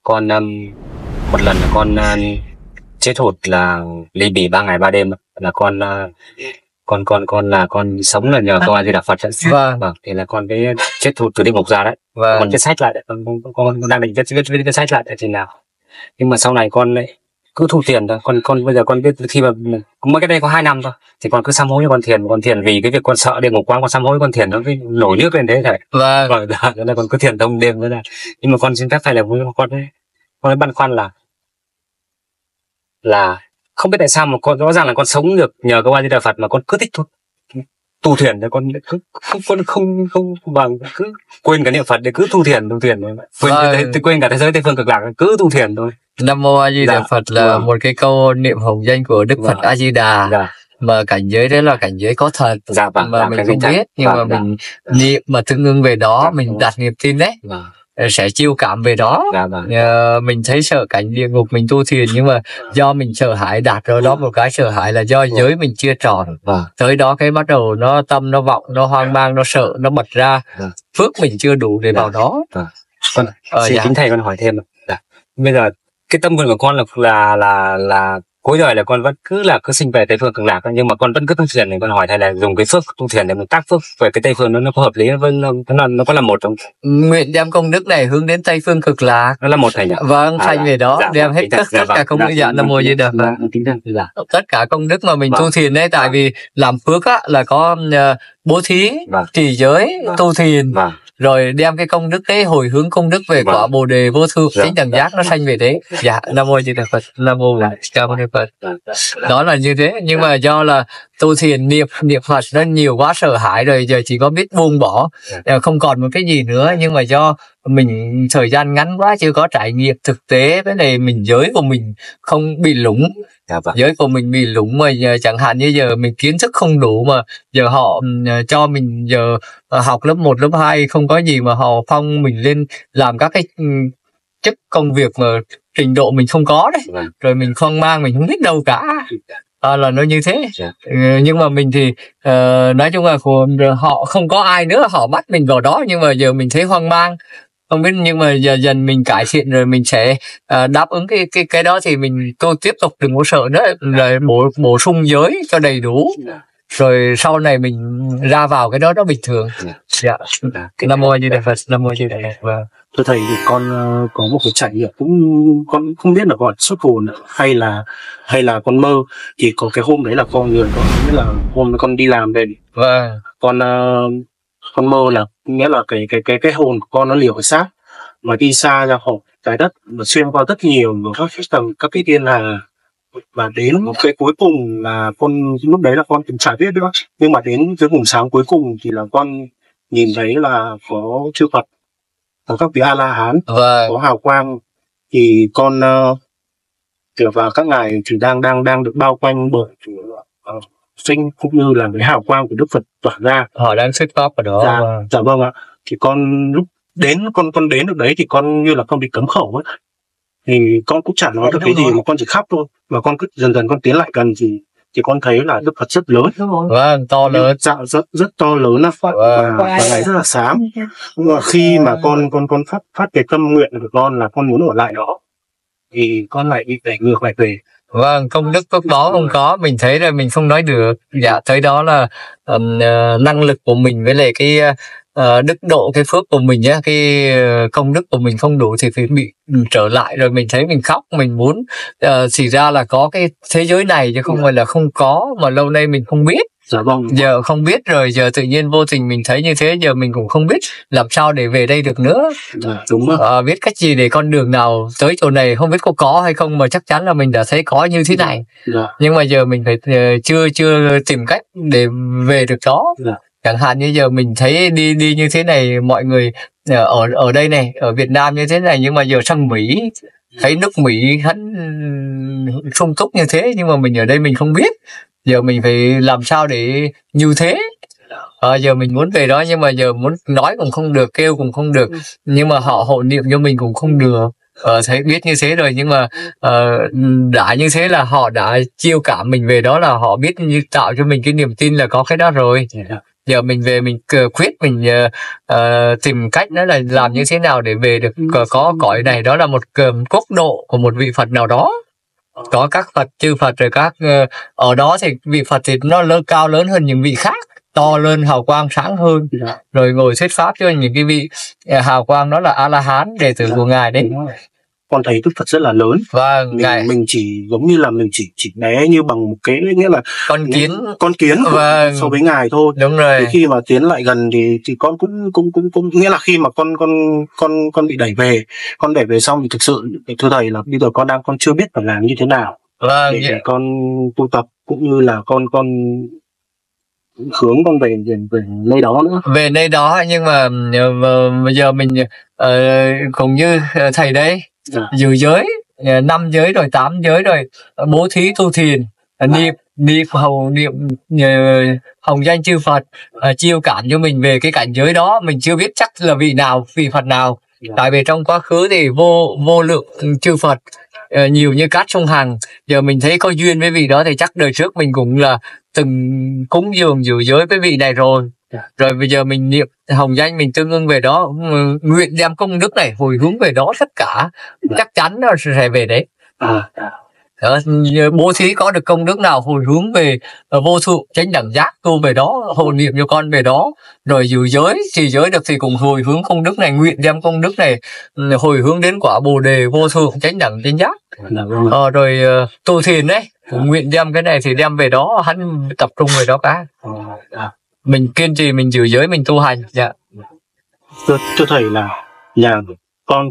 con một lần là con chết hụt là ly bì 3 ngày 3 đêm, là con là con sống là nhờ công an Di Đà Phật. Vâng, thì là con cái chết hụt từ địa ngục ra đấy. Vâng. Con viết sách lại đấy, con đang định viết sách lại để thế nào. Nhưng mà sau này con lại cứ thu tiền thôi. Con bây giờ con biết khi mà mới cái đây có 2 năm thôi thì con cứ sám hối cho con thiền vì cái việc con sợ địa ngục quá, con sám hối con thiền nó cái nổi nước lên thế thầy. Vâng. Rồi là con cứ thiền thông đêm nữa. Nhưng mà con xin phép thầy là con ấy băn khoăn là không biết tại sao mà con rõ ràng là con sống được nhờ công an Di Đà Phật mà con cứ thích tu thiền, thì con không bằng cứ quên cả niệm Phật để cứ tu thiền quên cả thế giới Tây phương cực lạc cứ tu thiền thôi. Nam mô A Di Đà Phật là một cái câu niệm hồng danh của Đức Phật A Di Đà. Mà cảnh giới đấy là cảnh giới có thật, mà mình không biết, nhưng mà mình niệm mà tương ưng về đó, mình đặt niềm tin đấy, sẽ chiêu cảm về đó. Mình thấy sợ cảnh địa ngục mình tu thiền, nhưng mà do mình sợ hãi, đạt rồi đó một cái sợ hãi là do giới mình chưa tròn. Tới đó cái bắt đầu nó tâm nó vọng, nó hoang mang, nó sợ, nó bật ra. Phước mình chưa đủ để vào đó. Xin kính thầy con hỏi thêm. Bây giờ cái tâm nguyện của con là cuối đời là con vẫn cứ sinh về Tây phương cực lạc, nhưng mà con vẫn cứ tu thiền này. Con hỏi thầy là dùng cái phước tu thiền để mình tác phước về cái Tây phương nó có hợp lý với nó có là một không? Nguyện đem công đức này hướng đến Tây phương cực lạc, nó là một thầy nhỉ? Vâng, thành về đó đem hết tất cả công đức. Dạ, Nam mô Di Đà Phật. Tất cả công đức mà mình tu thiền đấy, tại vì làm phước á là có bố thí, trì giới, tu thiền, rồi đem cái công đức đấy hồi hướng công đức về quả Bồ đề vô thượng chánh đẳng giác, nó sanh về đấy. Dạ, Nam mô Di Đà Phật, Nam mô Bổn Sư Ca Mâu Ni Phật. Đó là như thế, nhưng mà do là tu thiền niệm Phật nó nhiều quá, sợ hãi rồi, giờ chỉ có biết buông bỏ, không còn một cái gì nữa. Nhưng mà do mình thời gian ngắn quá, chưa có trải nghiệm thực tế, với này mình giới của mình không bị lủng. Giới của mình bị lủng mà chẳng hạn như giờ mình kiến thức không đủ, mà giờ họ cho mình giờ học lớp 1, lớp 2 không có gì, mà họ phong mình lên làm các cái chức công việc mà trình độ mình không có đấy, rồi mình không mang, mình không biết đâu cả. Là nó như thế. Nhưng mà mình thì nói chung là họ không có ai nữa, họ bắt mình vào đó, nhưng mà giờ mình thấy hoang mang không biết. Nhưng mà dần mình cải thiện rồi mình sẽ đáp ứng cái đó, thì mình tiếp tục đừng có sợ nữa, rồi bổ sung giới cho đầy đủ, rồi sau này mình ra vào cái đó nó bình thường. Dạ. Nam mô A Di Đà Phật, Nam mô A Di Đà Phật. Thưa thầy, thì con có một cái trải nghiệm con không biết là gọi xuất hồn hay là con mơ. Thì có cái hôm đấy là con nghĩa là hôm con đi làm về, con mơ là nghĩa là cái hồn của con nó liều cái xác mà đi xa ra khỏi trái đất, và xuyên qua rất nhiều các cái thiên hà, và đến cái cuối cùng là con lúc đấy là con cũng chả biết nữa, nhưng mà đến cái vùng sáng cuối cùng thì là con nhìn thấy là có chư Phật, có các vị A La Hán, có hào quang, thì con và các ngài thì đang được bao quanh bởi sinh cũng như là cái hào quang của Đức Phật tỏa ra. Họ đang xuất pháp ở đó. Dạ vâng ạ. Thì con lúc đến con đến được đấy thì con như là con bị cấm khẩu ấy. thì con cũng chả nói được cái gì mà con chỉ khóc thôi, và con cứ dần dần con tiến lại gần thì con thấy là Đức Phật rất lớn, Vâng, to lớn. dạ rất to lớn á, và ngày rất là sáng. Nhưng mà khi mà con phát cái tâm nguyện của con là con muốn ở lại đó thì con lại bị đẩy ngược lại về. Vâng, công đức phước báo không có, mình thấy rồi mình không nói được. Dạ, tới đó là năng lực của mình với lại cái đức độ, cái phước của mình á, cái công đức của mình không đủ thì phải bị trở lại, rồi mình thấy mình khóc, mình muốn thì ra là có cái thế giới này chứ không phải là không có, mà lâu nay mình không biết. Dạ vâng. Giờ không biết rồi, giờ tự nhiên vô tình mình thấy như thế, giờ mình cũng không biết làm sao để về đây được nữa. Dạ, đúng rồi. Biết cách gì để con đường nào tới chỗ này, không biết có hay không, mà chắc chắn là mình đã thấy có như thế này. Dạ. Nhưng mà giờ mình phải chưa tìm cách để về được đó. Dạ. Chẳng hạn như giờ mình thấy đi như thế này, mọi người ở đây này, ở Việt Nam như thế này, nhưng mà giờ sang Mỹ thấy nước Mỹ hắn sung túc như thế, nhưng mà mình ở đây mình không biết. Giờ mình phải làm sao để như thế. Giờ mình muốn về đó, nhưng mà giờ muốn nói cũng không được, kêu cũng không được, nhưng mà họ hộ niệm cho mình cũng không được. Thấy biết như thế rồi, nhưng mà đã như thế là họ đã chiêu cảm mình về đó, là họ biết như tạo cho mình cái niềm tin là có cái đó rồi. Giờ mình về mình quyết mình tìm cách đó là làm như thế nào để về được có cõi này. Đó là một quốc độ của một vị Phật nào đó, có các Phật, chư Phật, rồi các ở đó thì vị Phật thì nó cao lớn hơn những vị khác, to lớn, hào quang sáng hơn, rồi ngồi thuyết pháp cho những cái vị hào quang đó là A-la-hán, đệ tử của ngài đấy. Con thấy Đức Phật rất là lớn, và mình chỉ giống như là mình chỉ bé như bằng một cái, nghĩa là con kiến so với ngài thôi. Đúng rồi. Thì khi mà tiến lại gần thì con cũng nghĩa là khi mà con bị đẩy về, con đẩy về xong thì thực sự thưa thầy là bây giờ con chưa biết phải làm như thế nào để con tu tập, cũng như là con hướng con về nơi đó nữa. Về nơi đó, nhưng mà bây giờ mình cũng như thầy đấy, giữ giới 5 giới rồi 8 giới rồi, bố thí tu thiền, niệm hồng danh chư Phật, chiêu cảm cho mình về cái cảnh giới đó. Mình chưa biết chắc là vị Phật nào, tại vì trong quá khứ thì vô lượng chư Phật, nhiều như cát sông Hằng. Giờ mình thấy có duyên với vị đó thì chắc đời trước mình cũng là từng cúng dường giữ giới với vị này rồi. Rồi bây giờ mình niệm hồng danh, mình tương ưng về đó, nguyện đem công đức này hồi hướng về đó tất cả, chắc chắn nó sẽ về đấy. Bố thí có được công đức nào hồi hướng về vô thượng chánh đẳng giác, tu về đó, hộ niệm cho con về đó. Rồi giữ giới, trì giới được thì cũng hồi hướng công đức này, nguyện đem công đức này hồi hướng đến quả Bồ đề vô thượng chánh đẳng chánh giác. Rồi tu thiền đấy, cũng nguyện đem cái này thì đem về đó, hắn tập trung về đó cả. Mình kiên trì, mình giữ giới, mình tu hành. Dạ. Thưa thầy là nhà con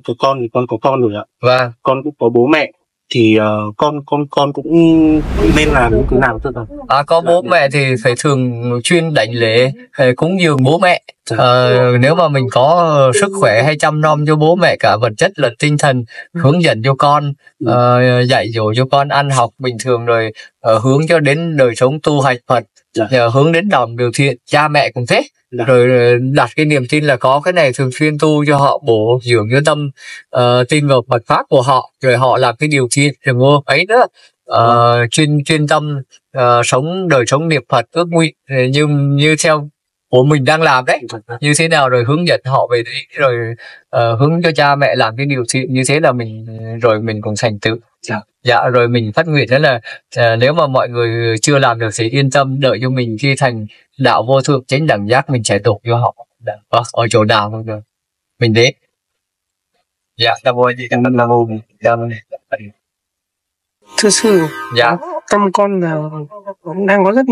có con rồi ạ. Vâng. Con cũng có bố mẹ, thì con cũng nên làm những thứ nào thưa thầy? Có bố mẹ thì phải thường xuyên đảnh lễ cúng dường bố mẹ. Nếu mà mình có sức khỏe hay chăm nom cho bố mẹ cả vật chất lẫn tinh thần, hướng dẫn cho con, dạy dỗ cho con ăn học bình thường, rồi hướng cho đến đời sống tu hành Phật, hướng đến lòng điều thiện. Cha mẹ cũng thế. Rồi đặt cái niềm tin là có cái này, thường xuyên tu cho họ, bổ dưỡng cái tâm tin vào Phật pháp của họ, rồi họ làm cái điều thiện, rồi vô ấy đó, chuyên tâm sống đời sống niệm Phật, ước nguyện như theo của mình đang làm đấy, như thế nào rồi hướng dẫn họ về đấy, rồi hướng cho cha mẹ làm cái điều thiện, như thế là mình cũng thành tựu. Dạ, rồi mình phát nguyện đó là nếu mà mọi người chưa làm được thì yên tâm, đợi cho mình khi thành đạo vô thượng chánh đẳng giác, mình sẽ độ cho họ ở chỗ nào cũng được, mình đến. Dạ, cảm ơn chị, cảm ơn. Thưa sư, dạ, tâm con là cũng đang có rất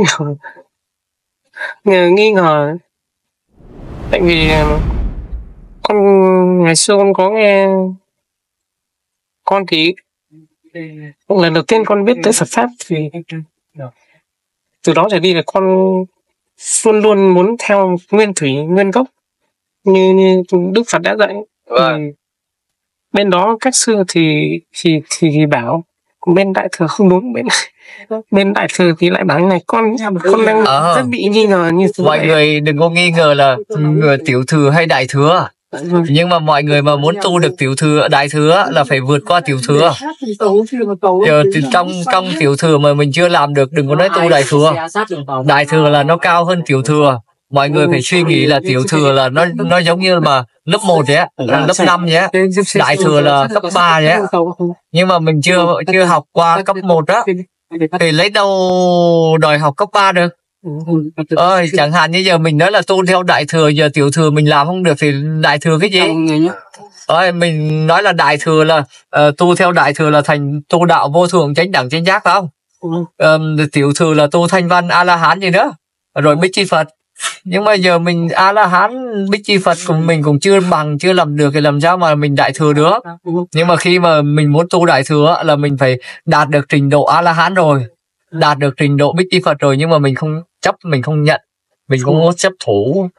nhiều nghi ngờ. Tại vì con ngày xưa con có nghe, con thì lần đầu tiên con biết tới Phật pháp, thì từ đó trở đi là con luôn luôn muốn theo nguyên thủy nguyên gốc như Đức Phật đã dạy. Bên đó các sư thì bảo, bên Đại thừa không đúng, bên Đại thừa thì lại bảo như này. Con đang rất bị nghi ngờ như thế. Mọi người đừng có nghi ngờ là tiểu thừa hay Đại thừa. Nhưng mà mọi người mà muốn tu được tiểu thừa, đại thừa là phải vượt qua tiểu thừa. Giờ trong tiểu thừa mà mình chưa làm được, đừng có nói tu đại thừa. Đại thừa là nó cao hơn tiểu thừa. Mọi người phải suy nghĩ là tiểu thừa là nó giống như mà lớp 1 vậy á, lớp 5 vậy á. Đại thừa là cấp 3 vậy á. Nhưng mà mình chưa học qua cấp 1 á thì lấy đâu đòi học cấp 3 được. Chẳng hạn như giờ mình nói là tu theo đại thừa, giờ tiểu thừa mình làm không được thì đại thừa cái gì? Mình nói là đại thừa là tu theo đại thừa là thành tu đạo vô thượng chánh đẳng chánh giác, phải không? Tiểu thừa là tu thanh văn A La Hán gì nữa, rồi Bích Chi Phật. Nhưng mà giờ mình A La Hán Bích Chi Phật của mình cũng chưa làm được thì làm sao mà mình đại thừa được? Nhưng mà khi mà mình muốn tu đại thừa là mình phải đạt được trình độ A La Hán rồi, đạt được trình độ Bích Chi Phật rồi, nhưng mà mình không chấp, mình không nhận, mình không có chấp thủ,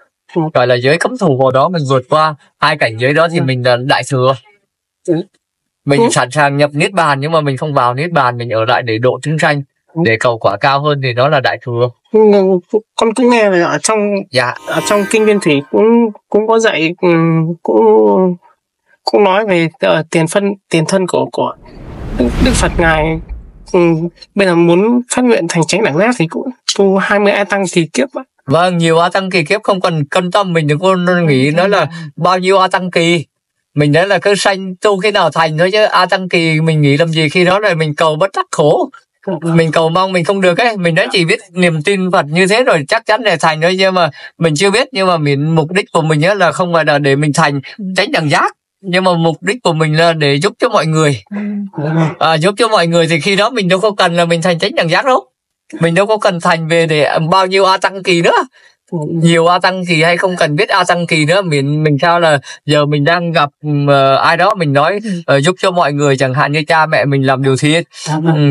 gọi là giới cấm thủ vào đó, mình vượt qua hai cảnh giới đó thì mình là đại thừa. Mình sẵn sàng nhập niết bàn nhưng mà mình không vào niết bàn, mình ở lại để độ chúng sanh, để cầu quả cao hơn thì đó là đại thừa. Con cũng nghe là ở trong kinh Viên Thủy cũng có dạy, cũng nói về tiền thân của Đức Phật ngài. Bây giờ muốn phát nguyện thành chánh đẳng giác thì cũng tu 20 A Tăng kỳ kiếp. Vâng, nhiều A Tăng kỳ kiếp không cần cân tâm, mình đừng có nghĩ nó là bao nhiêu A Tăng kỳ. Mình nói là cứ sanh tu khi nào thành thôi, chứ A Tăng kỳ mình nghĩ làm gì, khi đó là mình cầu bất đắc khổ. Mình cầu mong mình không được ấy, mình đã chỉ biết niềm tin Phật như thế rồi chắc chắn để thành thôi, nhưng mà mình chưa biết. Nhưng mà mục đích của mình là không phải là để mình thành chánh đẳng giác, nhưng mà mục đích của mình là để giúp cho mọi người. Giúp cho mọi người thì khi đó mình đâu có cần là mình thành chánh đẳng giác đâu, mình đâu có cần thành về để bao nhiêu A Tăng kỳ nữa, nhiều A Tăng kỳ hay không cần biết A Tăng kỳ nữa. Mình sao là giờ mình đang gặp ai đó mình nói giúp cho mọi người, chẳng hạn như cha mẹ mình làm điều thiện,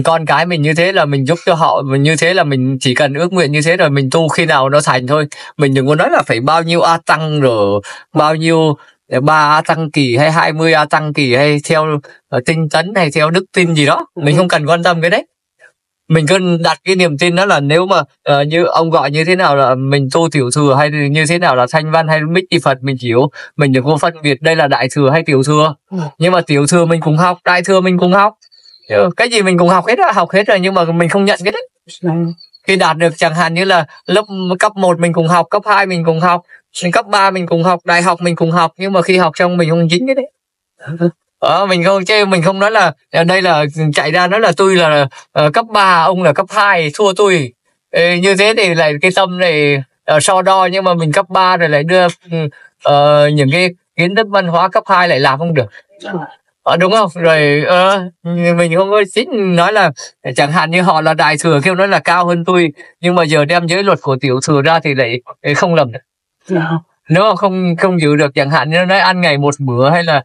con cái mình như thế là mình giúp cho họ, như thế là mình chỉ cần ước nguyện như thế rồi mình tu khi nào nó thành thôi. Mình đừng có nói là phải bao nhiêu A Tăng rồi bao nhiêu 3 A Tăng kỳ hay 20 A Tăng kỳ hay theo tinh tấn hay theo đức tin gì đó, mình không cần quan tâm cái đấy. Mình cứ đặt cái niềm tin đó là nếu mà như ông gọi như thế nào là mình tu tiểu thừa, hay như thế nào là thanh văn hay Bích Chi Phật, mình hiểu. Mình đừng có phân biệt đây là đại thừa hay tiểu thừa. Nhưng mà tiểu thừa mình cùng học, đại thừa mình cùng học, cái gì mình cùng học hết rồi, nhưng mà mình không nhận cái đấy. Khi đạt được chẳng hạn như là lớp cấp 1 mình cùng học, cấp 2 mình cùng học, cấp 3 mình cùng học, đại học mình cùng học, nhưng mà khi học xong mình không dính cái đấy. Mình không, chứ mình không nói là đây là chạy ra nói là tôi là cấp 3, ông là cấp 2 thua tôi. Như thế thì lại cái tâm này so đo, nhưng mà mình cấp 3 rồi lại đưa những cái kiến thức văn hóa cấp 2 lại làm không được. Đúng không? Rồi mình không có chính nói là chẳng hạn như họ là đại thừa kêu nói là cao hơn tôi, nhưng mà giờ đem giới luật của tiểu thừa ra thì lại không lầm được. Nếu mà không giữ được, chẳng hạn như nói ăn ngày một bữa hay là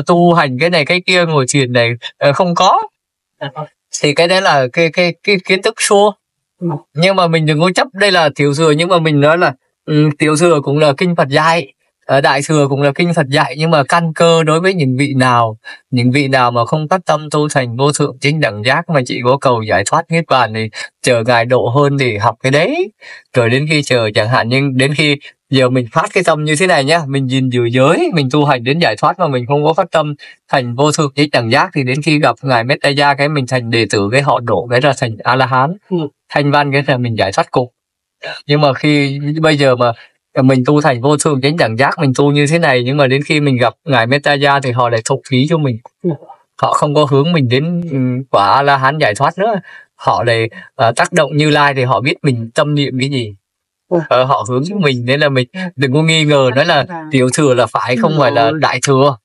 tu hành cái này cái kia, ngồi thiền này không có, thì cái đấy là cái kiến thức xua. Nhưng mà mình đừng có chấp đây là tiểu thừa, nhưng mà mình nói là tiểu thừa cũng là kinh Phật dạy, đại thừa cũng là kinh Phật dạy, nhưng mà căn cơ đối với những vị nào mà không phát tâm tu thành vô thượng chánh đẳng giác mà chỉ có cầu giải thoát niết bàn thì chờ ngài độ hơn thì học cái đấy. Rồi đến khi chờ chẳng hạn, nhưng đến khi giờ mình phát cái tâm như thế này nhá, mình gìn giữ giới, mình tu hành đến giải thoát mà mình không có phát tâm thành vô thượng chánh đẳng giác, thì đến khi gặp ngài Mettaya cái mình thành đệ tử, cái họ độ cái là thành A La Hán, thanh văn cái là mình giải thoát cùng. Nhưng mà khi bây giờ mà mình tu thành vô thượng chánh đẳng giác, mình tu như thế này, nhưng mà đến khi mình gặp ngài Mettaya thì họ lại thục phí cho mình, họ không có hướng mình đến quả A La Hán giải thoát nữa. Họ lại tác động Như Lai thì họ biết mình tâm niệm cái gì, họ hướng cho mình. Nên là mình đừng có nghi ngờ nói là tiểu thừa là phải, không phải là đại thừa.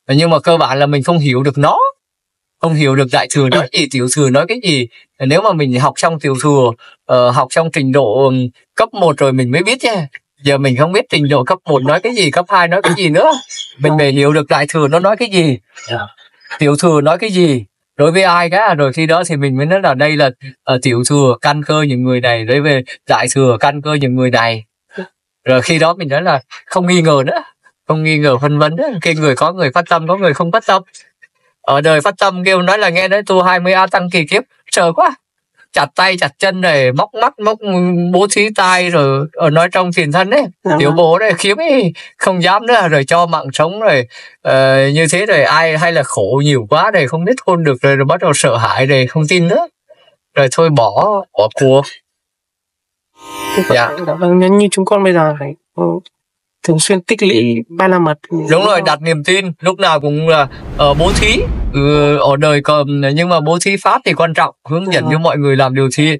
Nhưng mà cơ bản là mình không hiểu được nó, không hiểu được đại thừa nói gì, tiểu thừa nói cái gì. Nếu mà mình học xong tiểu thừa, học xong trình độ cấp 1 rồi mình mới biết chứ. Giờ mình không biết trình độ cấp 1 nói cái gì, cấp 2 nói cái gì nữa. Mình phải hiểu được đại thừa nó nói cái gì, tiểu thừa nói cái gì, đối với ai cả. Rồi khi đó thì mình mới nói là đây là tiểu thừa căn cơ những người này, đối với đại thừa căn cơ những người này. Rồi khi đó mình nói là không nghi ngờ nữa, không nghi ngờ phân vân nữa. Cái người có người phát tâm, có người không phát tâm. Ở đời phát tâm kêu nói là nghe nói tu 20 A Tăng kỳ kiếp, sợ quá. chặt tay chặt chân này, móc mắt móc bố thí tai rồi nói trong thiền thân ấy, tiểu bố này khiếm ấy, không dám nữa, rồi cho mạng sống rồi như thế rồi ai hay là khổ nhiều quá rồi không biết hôn được rồi bắt đầu sợ hãi rồi không tin nữa, rồi thôi bỏ cuộc. Dạ. Vâng, như chúng con bây giờ phải thường xuyên tích lũy ba la mật. Đúng rồi, đặt niềm tin lúc nào cũng là bố thí ở đời còn, nhưng mà bố thí pháp thì quan trọng, hướng dẫn cho mọi người làm điều thiện,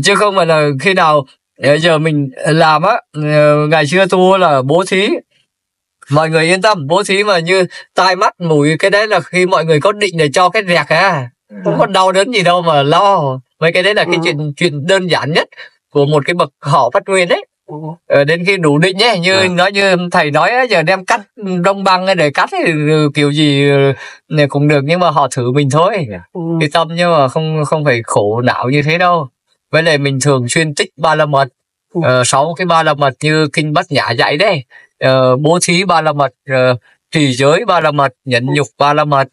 chứ không phải là khi nào giờ mình làm á. Ngày xưa tu là bố thí, mọi người yên tâm, bố thí mà như tai mắt mũi cái đấy là khi mọi người có định để cho cái rẹc không có đau đớn gì đâu mà lo. Mấy cái đấy là cái chuyện đơn giản nhất của một cái bậc họ phát nguyên đấy. Đến khi đủ định nhé, như nói như thầy nói giờ đem cắt rông băng để cắt ấy, kiểu gì này cũng được, nhưng mà họ thử mình thôi, cái tâm, nhưng mà không phải khổ não như thế đâu. Với lại mình thường xuyên tích ba la mật, 6 cái ba la mật như kinh Bát Nhã dạy đấy, bố thí ba la mật, trì giới ba la mật, nhẫn nhục ba la mật,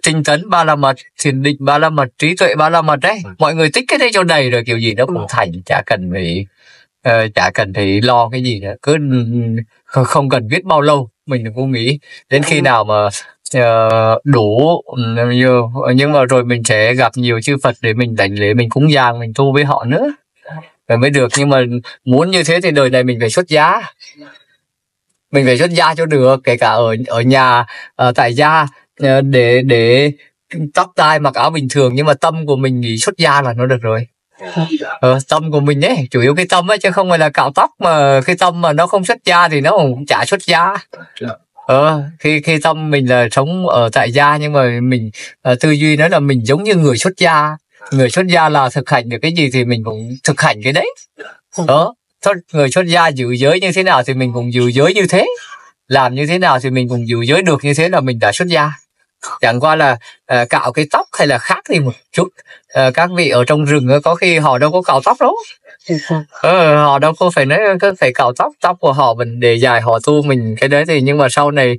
tinh tấn ba la mật, thiền định ba la mật, trí tuệ ba la mật đấy. Mọi người tích cái đấy cho đầy rồi kiểu gì nó cũng thành, chả cần phải lo cái gì nữa, cứ không cần viết bao lâu mình cũng nghĩ đến khi nào mà đủ nhiều, nhưng mà rồi mình sẽ gặp nhiều chư Phật để mình đảnh lễ, mình cúng dường, mình tu với họ nữa rồi mới được. Nhưng mà muốn như thế thì đời này mình phải xuất gia, mình phải xuất gia cho được, kể cả ở nhà tại gia, để tóc tai mặc áo bình thường, nhưng mà tâm của mình nghĩ xuất gia là nó được rồi. Tâm của mình ấy, chủ yếu cái tâm ấy, chứ không phải là cạo tóc, mà cái tâm mà nó không xuất gia thì nó cũng chả xuất gia. Khi tâm mình là sống ở tại gia, nhưng mà mình tư duy nó là mình giống như người xuất gia. Người xuất gia là thực hành được cái gì thì mình cũng thực hành cái đấy. Người xuất gia giữ giới như thế nào thì mình cũng giữ giới như thế, làm như thế nào thì mình cũng giữ giới được như thế là mình đã xuất gia. Chẳng qua là cạo cái tóc hay là khác đi một chút. Các vị ở trong rừng có khi họ đâu có cạo tóc đâu, họ đâu có phải nói phải cạo tóc của họ mình để dài, họ tu mình cái đấy thì, nhưng mà sau này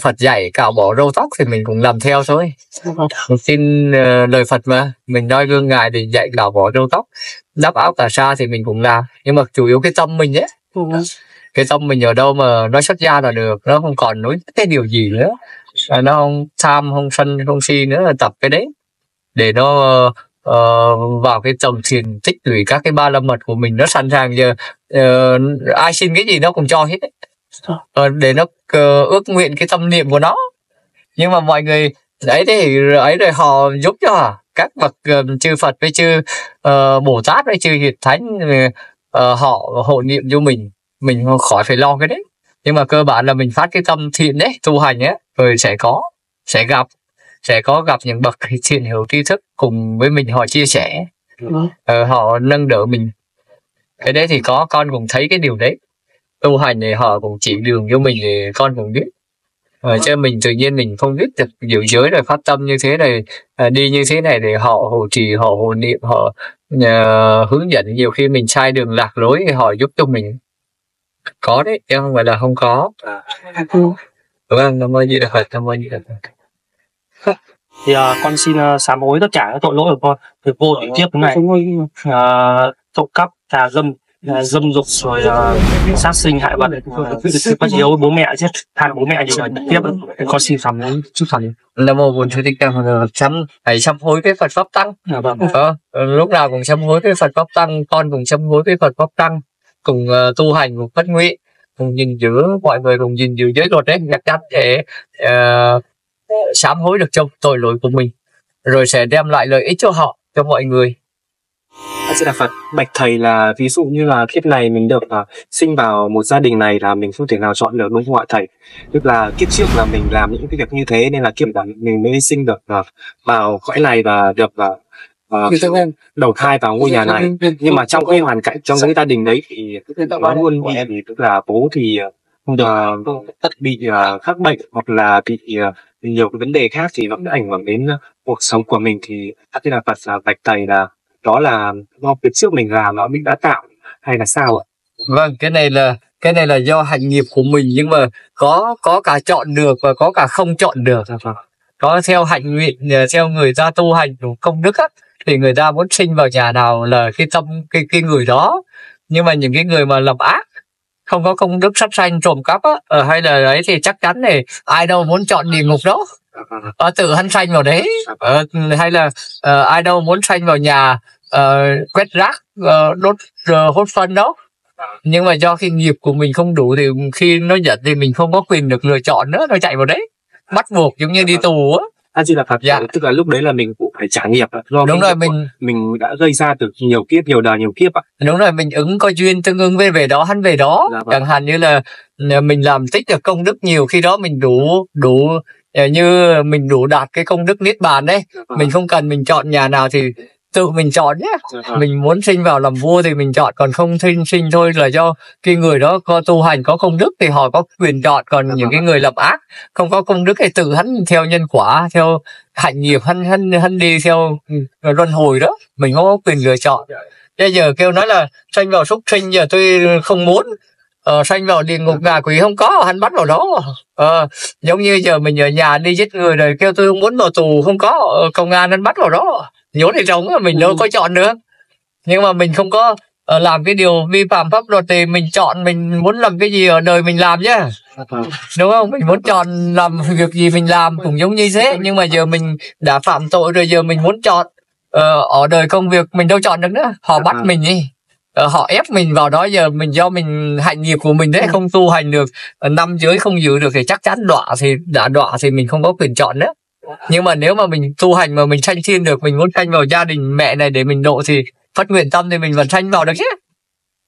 Phật dạy cạo bỏ râu tóc thì mình cũng làm theo thôi. Mình tin lời Phật mà, mình noi gương ngài thì dạy cạo bỏ râu tóc, đắp áo cà sa thì mình cũng làm, nhưng mà chủ yếu cái tâm mình ấy, cái tâm mình ở đâu mà nó xuất gia là được, nó không còn nói cái điều gì nữa, nó không tham không sân không si nữa, là tập cái đấy để nó vào cái tầm thiền tích lũy các cái ba la mật của mình, nó sẵn sàng giờ ai xin cái gì nó cũng cho hết đấy. Để nó ước nguyện cái tâm niệm của nó. Nhưng mà mọi người đấy thì ấy rồi họ giúp cho các bậc chư Phật với chư Bồ Tát với chư Hiền Thánh, họ hộ niệm cho mình khỏi phải lo cái đấy. Nhưng mà cơ bản là mình phát cái tâm thiện đấy, tu hành ấy, rồi sẽ có gặp những bậc thiện hữu tri thức cùng với mình, họ chia sẻ, họ nâng đỡ mình. Cái đấy thì con cũng thấy cái điều đấy. Tu hành thì họ cũng chỉ đường cho mình thì con cũng biết. Chứ mình tự nhiên mình không biết được giữ giới rồi phát tâm như thế này, đi như thế này để họ hộ trì, họ hộ niệm, họ hướng dẫn. Nhiều khi mình sai đường lạc lối thì họ giúp cho mình. Có đấy, chứ không phải là không có. Đúng không? Nam mô Di Đà Phật, Nam mô Di Đà Phật. Thì con xin sám hối tất cả các tội lỗi của con từ vô thủy kiếp thế này, trộm cắp, tà dâm dục, rồi sát sinh hại vật, bắt yếu bố mẹ, chết hại bố mẹ gì tiếp. Con xin sám hối chút thầy. Nam mô Bổn Sư Thích Ca Mâu Ni, hãy sám hối cái Phật pháp tăng. Lúc nào cũng sám hối cái Phật pháp tăng, con cũng sám hối cái Phật pháp tăng, cùng tu hành, cùng phát nguyện, cùng gìn giữ, mọi người cùng gìn giữ giới luật đấy, chắc chắn để sám hối được trong tội lỗi của mình, rồi sẽ đem lại lợi ích cho họ, cho mọi người. Xin Đà Phật, bạch thầy là ví dụ như là kiếp này mình được sinh vào một gia đình này là mình không thể nào chọn được, đúng không ạ thầy? Tức là kiếp trước là mình làm những cái việc như thế nên là kiếp này mình mới sinh được vào cõi này và được đầu thai vào ngôi nhà này. Nhưng mà trong cái hoàn cảnh, trong cái gia đình đấy thì nó luôn bị, tức là bố thì bị khắc bệnh hoặc là bị nhiều cái vấn đề khác thì nó ảnh hưởng đến cuộc sống của mình. Thì thế là Phật là bạch thầy là đó là do việc trước mình làm nó mình đã tạo hay là sao ạ? Vâng, cái này là do hạnh nghiệp của mình, nhưng mà có cả chọn được và có cả không chọn được. có theo hạnh nguyện, theo người ta tu hành đủ công đức á, thì người ta muốn sinh vào nhà nào là cái tâm cái người đó. Nhưng mà những cái người mà làm ác, không có công đức, sát sanh, trộm cắp á, hay là đấy, thì chắc chắn này ai đâu muốn chọn địa ngục đâu, tự hắn sanh vào đấy. Hay là ai đâu muốn sanh vào nhà quét rác, đốt hốt phân đâu. Nhưng mà do khi nghiệp của mình không đủ thì khi nó giận thì mình không có quyền được lựa chọn nữa, nó chạy vào đấy, bắt buộc giống như đi tù á. Di Đà Phật. Dạ. Tức là lúc đấy là mình cũng phải trả nghiệp do đúng rồi, mình đã gây ra từ nhiều kiếp, nhiều đời, nhiều kiếp ạ. Đúng rồi, mình ứng có duyên tương ứng với về đó hắn về đó. Dạ, chẳng hạn như là mình làm tích được công đức nhiều, khi đó mình đủ như mình đủ đạt cái công đức niết bàn đấy. Dạ, mình không cần mình chọn nhà nào thì tự mình chọn nhé. Dạ, mình muốn sinh vào làm vua thì mình chọn, còn không sinh thôi là do cái người đó có tu hành có công đức thì họ có quyền chọn. Còn những cái người làm ác không có công đức thì tự hắn theo nhân quả, theo hạnh nghiệp hắn đi theo luân hồi đó, mình không có quyền lựa chọn. Bây giờ kêu nói là sanh vào súc sinh, giờ tôi không muốn. Sanh vào địa ngục ngạ quỷ không có, hắn bắt vào đó. Giống như giờ mình ở nhà đi giết người rồi kêu tôi không muốn vào tù, không có, công an hắn bắt vào đó nhốt thì trống, mình đâu có chọn được. Nhưng mà mình không có làm cái điều vi phạm pháp luật thì mình chọn mình muốn làm cái gì ở đời mình làm chứ, đúng không? Mình muốn chọn làm việc gì mình làm cũng giống như thế. Nhưng mà giờ mình đã phạm tội rồi, giờ mình muốn chọn ở đời công việc mình đâu chọn được nữa, họ bắt mình đi, họ ép mình vào đó. Giờ mình do mình hạnh nghiệp của mình đấy, không tu hành được, năm giới không giữ được thì chắc chắn đọa, thì đã đọa thì mình không có quyền chọn nữa. Nhưng mà nếu mà mình tu hành mà mình sanh thiên được, mình muốn sanh vào gia đình mẹ này để mình độ thì phát nguyện tâm thì mình vẫn sanh vào được chứ.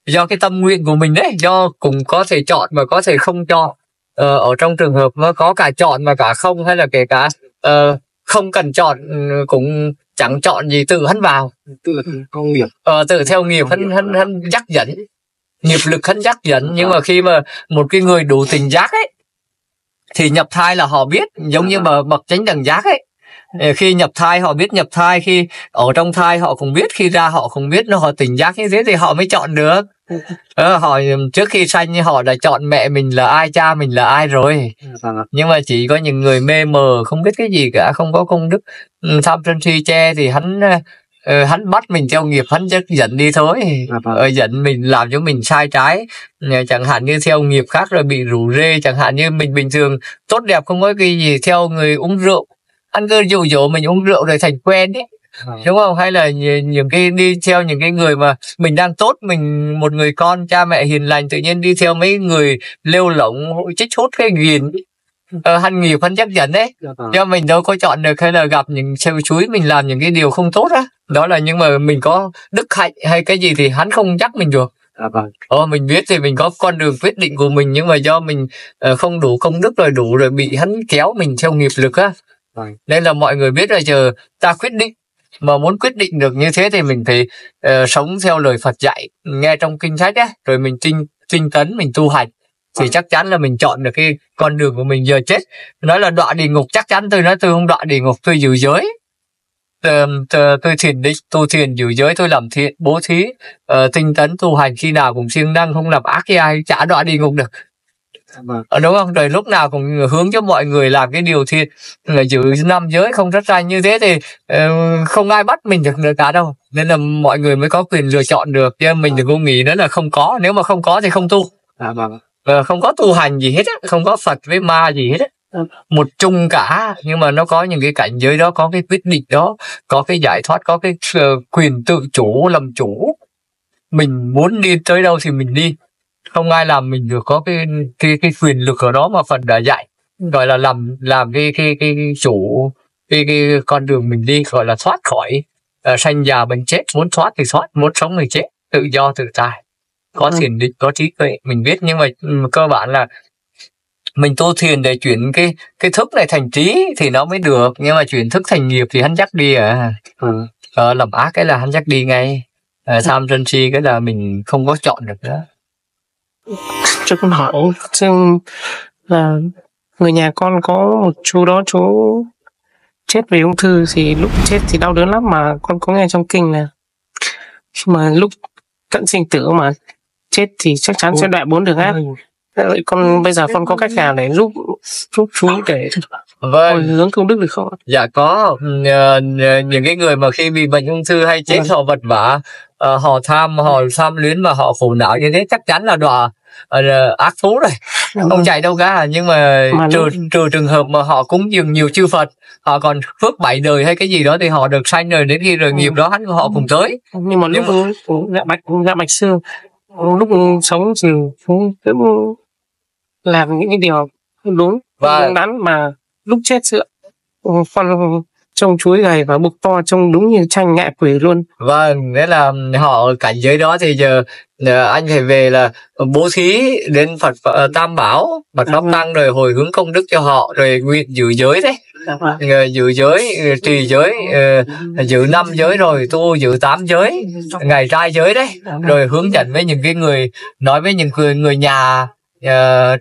Do cái tâm nguyện của mình đấy, do cũng có thể chọn mà có thể không chọn. Ở trong trường hợp nó có cả chọn mà cả không, hay là kể cả không cần chọn cũng chẳng chọn gì, tự hắn vào, tự theo nghiệp, tự theo nghiệp hắn dắt dẫn, nghiệp lực hắn dắt dẫn. Nhưng mà khi mà một cái người đủ tỉnh giác ấy thì nhập thai là họ biết, giống như mà bậc chánh đẳng giác ấy, khi nhập thai họ biết nhập thai, khi ở trong thai họ cũng biết, khi ra họ cũng biết, nó họ tỉnh giác như thế thì họ mới chọn được. Họ trước khi sanh họ đã chọn mẹ mình là ai, cha mình là ai rồi. Nhưng mà chỉ có những người mê mờ không biết cái gì cả, không có công đức, tham sân si che thì hắn bắt mình theo nghiệp, hắn dẫn đi thôi, dẫn mình làm cho mình sai trái. Chẳng hạn như theo nghiệp khác rồi bị rủ rê, chẳng hạn như mình bình thường tốt đẹp không có cái gì, theo người uống rượu, anh cứ dụ dỗ mình uống rượu rồi thành quen đấy, đúng không? Hay là những cái đi theo những cái người mà mình đang tốt, mình một người con cha mẹ hiền lành, tự nhiên đi theo mấy người lêu lỏng chích hút cái ghiền, hắn nghiệp hắn chắc dẫn đấy. Do mình đâu có chọn được, hay là gặp những sâu chuối mình làm những cái điều không tốt á, đó là nhưng mà mình có đức hạnh hay cái gì thì hắn không dắt mình được. Mình biết thì mình có con đường quyết định của mình, nhưng mà do mình không đủ công đức rồi bị hắn kéo mình theo nghiệp lực á. Nên là mọi người biết là giờ ta quyết định, mà muốn quyết định được như thế thì mình phải sống theo lời Phật dạy, nghe trong kinh sách á, rồi mình tinh tấn, mình tu hành thì chắc chắn là mình chọn được cái con đường của mình. Giờ chết nói là đọa địa ngục, chắc chắn tôi nói tôi không đọa địa ngục, tôi giữ giới, tôi thiền định, tu thiền giữ giới, tôi làm thiện bố thí, tinh tấn tu hành, khi nào cũng siêng năng, không làm ác với ai, chả đọa địa ngục được. Đúng không? Rồi lúc nào cũng hướng cho mọi người làm cái điều thiện, giữ năm giới không sát sanh, như thế thì không ai bắt mình được nữa cả đâu. Nên là mọi người mới có quyền lựa chọn được, chứ mình đừng có nghĩ nữa là không có. Nếu mà không có thì không tu, không có tu hành gì hết á, không có Phật với ma gì hết á, một chung cả. Nhưng mà nó có những cái cảnh giới đó, có cái quyết định đó, có cái giải thoát, có cái quyền tự chủ, làm chủ. Mình muốn đi tới đâu thì mình đi, không ai làm mình được, có cái quyền lực ở đó mà Phật đã dạy, gọi là làm cái chủ cái con đường mình đi, gọi là thoát khỏi sanh già bệnh chết. Muốn thoát thì thoát, muốn sống thì chết, tự do tự tại, có thiền định, có trí tuệ mình biết. Nhưng mà cơ bản là mình tu thiền để chuyển cái thức này thành trí thì nó mới được. Nhưng mà chuyển thức thành nghiệp thì hắn dắt đi làm ác cái là hắn dắt đi ngay, tham sân si cái là mình không có chọn được nữa. Cho con hỏi xem là người nhà con có một chú đó, chú chết vì ung thư, thì lúc chết thì đau đớn lắm, mà con có nghe trong kinh là mà lúc cận sinh tử mà chết thì chắc chắn sẽ đọa 4 đường ác. Con bây giờ con có cách nào để giúp chú để hồi Vâng, hướng công đức được không? dạ có. Những cái người mà khi bị bệnh ung thư hay chết, họ vật vã, họ tham luyến và họ khổ não như thế, chắc chắn là đọa ác thú rồi, không chạy đâu cả. Nhưng mà trừ trường hợp mà họ cúng dường nhiều chư Phật, họ còn phước 7 đời hay cái gì đó, thì họ được sanh rồi, đến khi rồi nghiệp đó hắn của họ cùng tới. Nhưng mà lúc dạ bạch xương lúc sống thì cũng làm những cái điều không đúng không đắn, mà lúc chết sữa con trông chuối gầy và bụng to, trông đúng như tranh ngạ quỷ luôn. Vâng, đấy là họ cảnh giới đó. Thì giờ anh phải về là bố thí đến Phật Tam Bảo, Phật Pháp Tăng, rồi hồi hướng công đức cho họ, rồi nguyện giữ giới đấy, giữ giới, trì giới, giữ 5 giới, rồi tu giữ 8 giới, ngày trai giới đấy, rồi hướng dẫn với những cái người, nói với những người nhà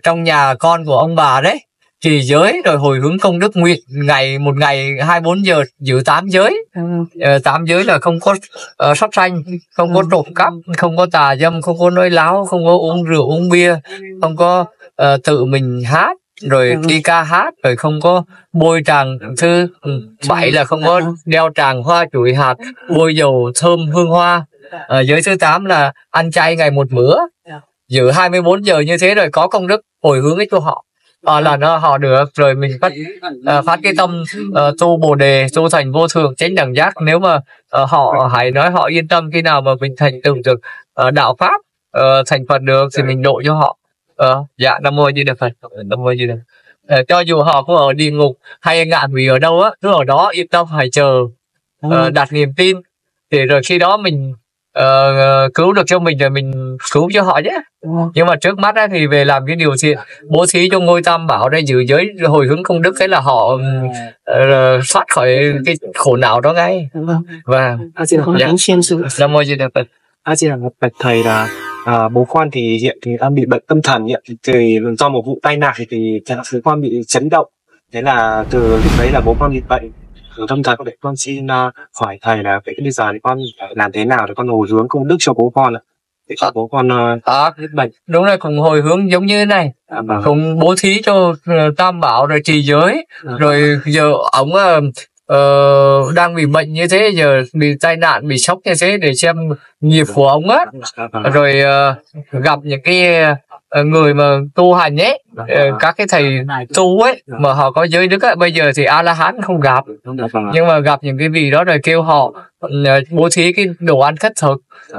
trong nhà con của ông bà đấy, trì giới, rồi hồi hướng công đức, nguyện một ngày 24 giờ giữ 8 giới. 8 giới là không có sát sanh, không có trộm cắp, không có tà dâm, không có nói láo, không có uống rượu uống bia, không có tự mình hát rồi đi ca hát, rồi không có bôi tràng thư. 7 là không có đeo tràng hoa chuỗi hạt, bôi dầu thơm hương hoa. Giới thứ 8 là ăn chay ngày một bữa, giữ 24 giờ như thế, rồi có công đức hồi hướng cho họ. Họ được rồi mình phát cái tâm tu Bồ đề, tu thành vô thượng chánh đẳng giác. Nếu mà họ hãy nói họ yên tâm, khi nào mà mình thành tựu được đạo pháp, thành Phật được thì mình độ cho họ. Dạ, Nam Mô Di Đà Phật. Nam Mô Di Đà. Cho dù họ có ở địa ngục hay ngạ quỷ ở đâu á, cứ ở đó yên tâm, hãy chờ, đặt niềm tin, thì rồi khi đó mình cứu được cho mình, rồi mình cứu cho họ chứ. Nhưng mà trước mắt á, thì về làm cái điều thiện, bố thí cho ngôi Tam Bảo đây, giữ giới, hồi hướng công đức, thế là họ thoát khỏi cái khổ não đó ngay. Và Nam Mô Di Đà Phật. Di Đà Phật. Thầy là bố con thì hiện thì đang bị bệnh tâm thần, hiện thì do một vụ tai nạn thì bố con bị chấn động, thế là từ lúc đấy là bố con bị bệnh tâm thần. Để con xin hỏi thầy là vậy bây giờ thì con phải làm thế nào để con hồi hướng công đức cho bố con ạ, để cho bố con hết bệnh? Đúng là cùng hồi hướng giống như thế này, cùng bố thí cho Tam Bảo, rồi trì giới, rồi giờ ông đang bị bệnh như thế, giờ bị tai nạn, bị sốc như thế, để xem nghiệp của ông á, rồi gặp những cái người mà tu hành ấy, các cái thầy tu ấy mà họ có giới đức ấy, bây giờ thì A La Hán không gặp, nhưng mà gặp những cái vị đó rồi kêu họ bố thí cái đồ ăn khất thực,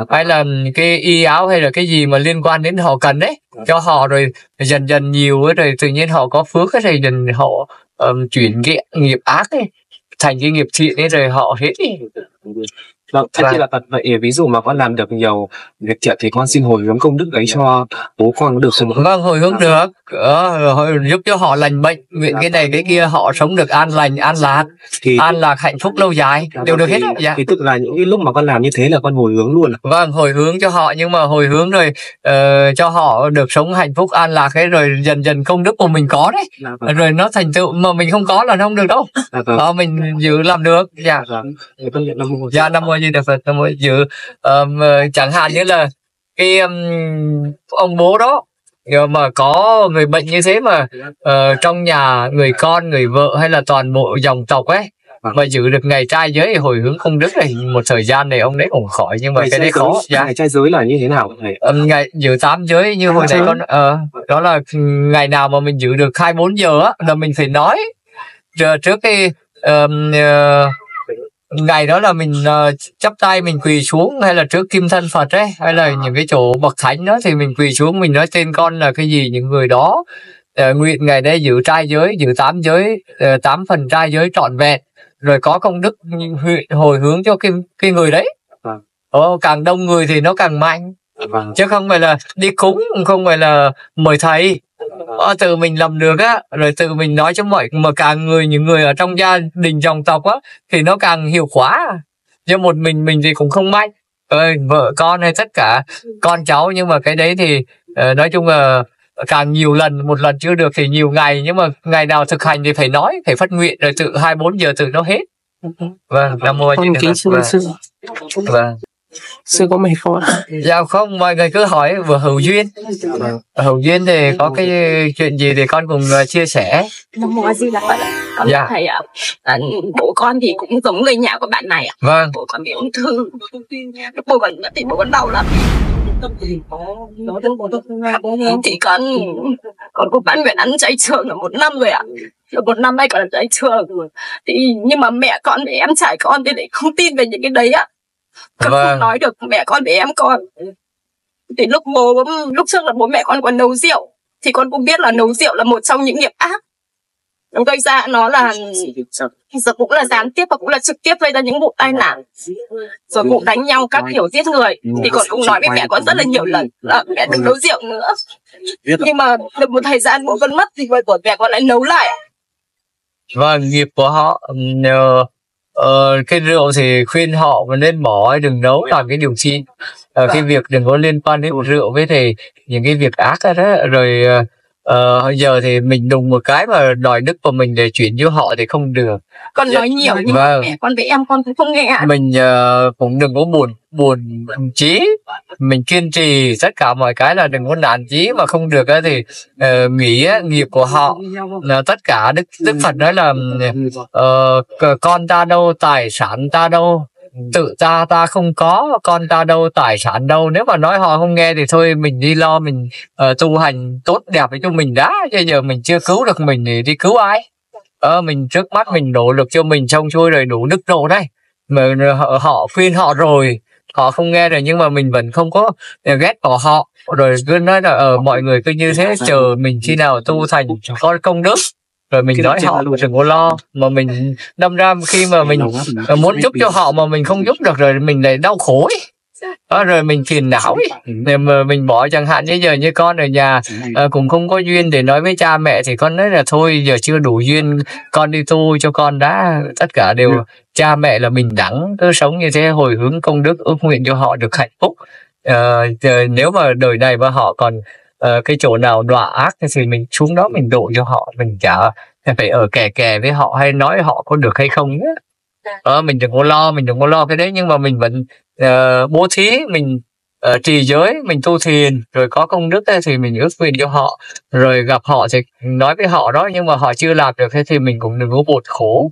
hay là cái y áo, hay là cái gì mà liên quan đến họ cần đấy, cho họ, rồi dần dần nhiều ấy, rồi tự nhiên họ có phước ấy, rồi dần họ chuyển cái nghiệp ác ấy thành cái nghiệp thiện ấy, rồi họ hết đi. Vâng, thật là thật. Vậy ví dụ mà con làm được nhiều việc thiện thì con xin hồi hướng công đức ấy cho bố con có được không? Vâng, hồi hướng được, giúp cho họ lành bệnh, nguyện cái này cái kia, họ sống được an lành, an lạc, hạnh phúc lâu dài, đều được hết. Dạ. Thì tức là những cái lúc mà con làm như thế là con hồi hướng luôn. Vâng, hồi hướng cho họ, nhưng mà hồi hướng rồi cho họ được sống hạnh phúc an lạc ấy, rồi dần dần công đức của mình có đấy, rồi nó thành tựu mà mình không có là nó không được đâu. Mình giữ làm được. Dạ. Dạ, Nam Mô Di Đà Phật. Nam Mô giữ chẳng hạn như là cái ông bố đó mà có người bệnh như thế, mà trong nhà người con, người vợ, hay là toàn bộ dòng tộc ấy mà giữ được ngày trai giới, hồi hướng công đức này, một thời gian này ông đấy cũng khỏi. Nhưng mà cái đấy khó. Ngày trai giới là như thế nào thầy? Ngày giữ 8 giới như hồi nãy con đó là ngày nào mà mình giữ được 24 giờ á, là mình phải nói trước cái ngày đó là mình chắp tay mình quỳ xuống, hay là trước kim thân Phật ấy, hay là những cái chỗ bậc thánh đó, thì mình quỳ xuống, mình nói tên con là cái gì, những người đó nguyện ngày đấy giữ trai giới, giữ 8 giới, 8 phần trai giới trọn vẹn, rồi có công đức hồi hướng cho cái người đấy. Càng đông người thì nó càng mạnh, chứ không phải là đi cúng, không phải là mời thầy. Tự mình làm được á, rồi tự mình nói cho mọi, mà càng những người ở trong gia đình dòng tộc á thì nó càng hiệu quả. Chứ một mình thì cũng không mạnh, vợ con hay tất cả con cháu, nhưng mà cái đấy thì nói chung là càng nhiều lần, một lần chưa được thì nhiều ngày, nhưng mà ngày nào thực hành thì phải nói, phải phát nguyện, rồi tự 24 giờ tự nó hết. Vâng, Nam Mô A Di Đà Phật. Vâng. sư có mệt không ạ? Dạ không, mọi người cứ hỏi vừa hữu duyên. Hữu duyên thì có cái chuyện gì thì con cùng chia sẻ. Nam mô A Di Đà Phật ạ. Con Dạ. thầy ạ, bố con thì cũng giống người nhà của bạn này ạ. Vâng. Bố con bị ung thư. Lúc bố con mất thì bố con đau lắm. Thì con cũng bán nguyện ăn chay trường là 1 năm rồi ạ. Rồi 1 năm nay còn là chay trường. Thì nhưng mà mẹ con với em trai con thì lại không tin về những cái đấy ạ. Con Vâng. không nói được mẹ con với em con. Thì lúc trước là bố mẹ con còn nấu rượu, thì con cũng biết là nấu rượu là một trong những nghiệp ác. Nó gây ra nó là giờ cũng là gián tiếp và cũng là trực tiếp gây ra những vụ tai nạn, rồi cũng đánh nhau các kiểu giết người. Thì con cũng nói với mẹ con rất là nhiều lần là mẹ đừng nấu rượu nữa. Nhưng mà được một thời gian bố con mất thì của mẹ con lại nấu lại. Vâng, nghiệp của họ. Cái rượu thì khuyên họ mà nên bỏ, đừng nấu làm cái điều chi. Cái việc đừng có liên quan đến rượu với thì những cái việc ác đó. Rồi giờ thì mình đùng một cái mà đòi đức của mình để chuyển cho họ thì không được. Con nói nhiều nhưng mà Vâng. mẹ con với em con cũng không nghe ạ. Mình cũng đừng có buồn chí, mình kiên trì tất cả mọi cái là đừng có nản chí, mà không được thì nghĩ nghiệp của họ là tất cả. Đức Phật nói là con ta đâu, tài sản ta đâu, tự ta không có, con ta đâu, tài sản đâu. Nếu mà nói họ không nghe thì thôi mình đi lo mình tu hành tốt đẹp với cho mình đã, chứ giờ mình chưa cứu được mình thì đi cứu ai. Mình trước mắt mình nỗ lực cho mình xong xuôi rồi đủ đức độ đây. Mà họ khuyên họ rồi, họ không nghe rồi, nhưng mà mình vẫn không có ghét bỏ họ. Rồi cứ nói là mọi người cứ như thế, chờ mình khi nào tu thành có công đức. Rồi mình nói họ đừng có lo. Mà mình đâm ra khi mà mình muốn giúp cho họ mà mình không giúp được rồi mình lại đau khổ ấy. Rồi mình phiền não ấy. Mà mình bỏ, chẳng hạn như giờ như con ở nhà cũng không có duyên để nói với cha mẹ, thì con nói là thôi giờ chưa đủ duyên, con đi tu cho con đã. Tất cả đều cha mẹ là bình đẳng, cứ sống như thế, hồi hướng công đức, ước nguyện cho họ được hạnh phúc. Nếu mà đời này mà họ còn cái chỗ nào đọa ác thì mình xuống đó mình độ cho họ, mình chả phải ở kè với họ hay nói họ có được hay không nữa. Mình đừng có lo cái đấy, nhưng mà mình vẫn bố thí, mình trì giới, mình tu thiền, rồi có công đức ấy, thì mình ước nguyện cho họ, rồi gặp họ thì nói với họ đó. Nhưng mà họ chưa làm được thì mình cũng đừng có buồn khổ.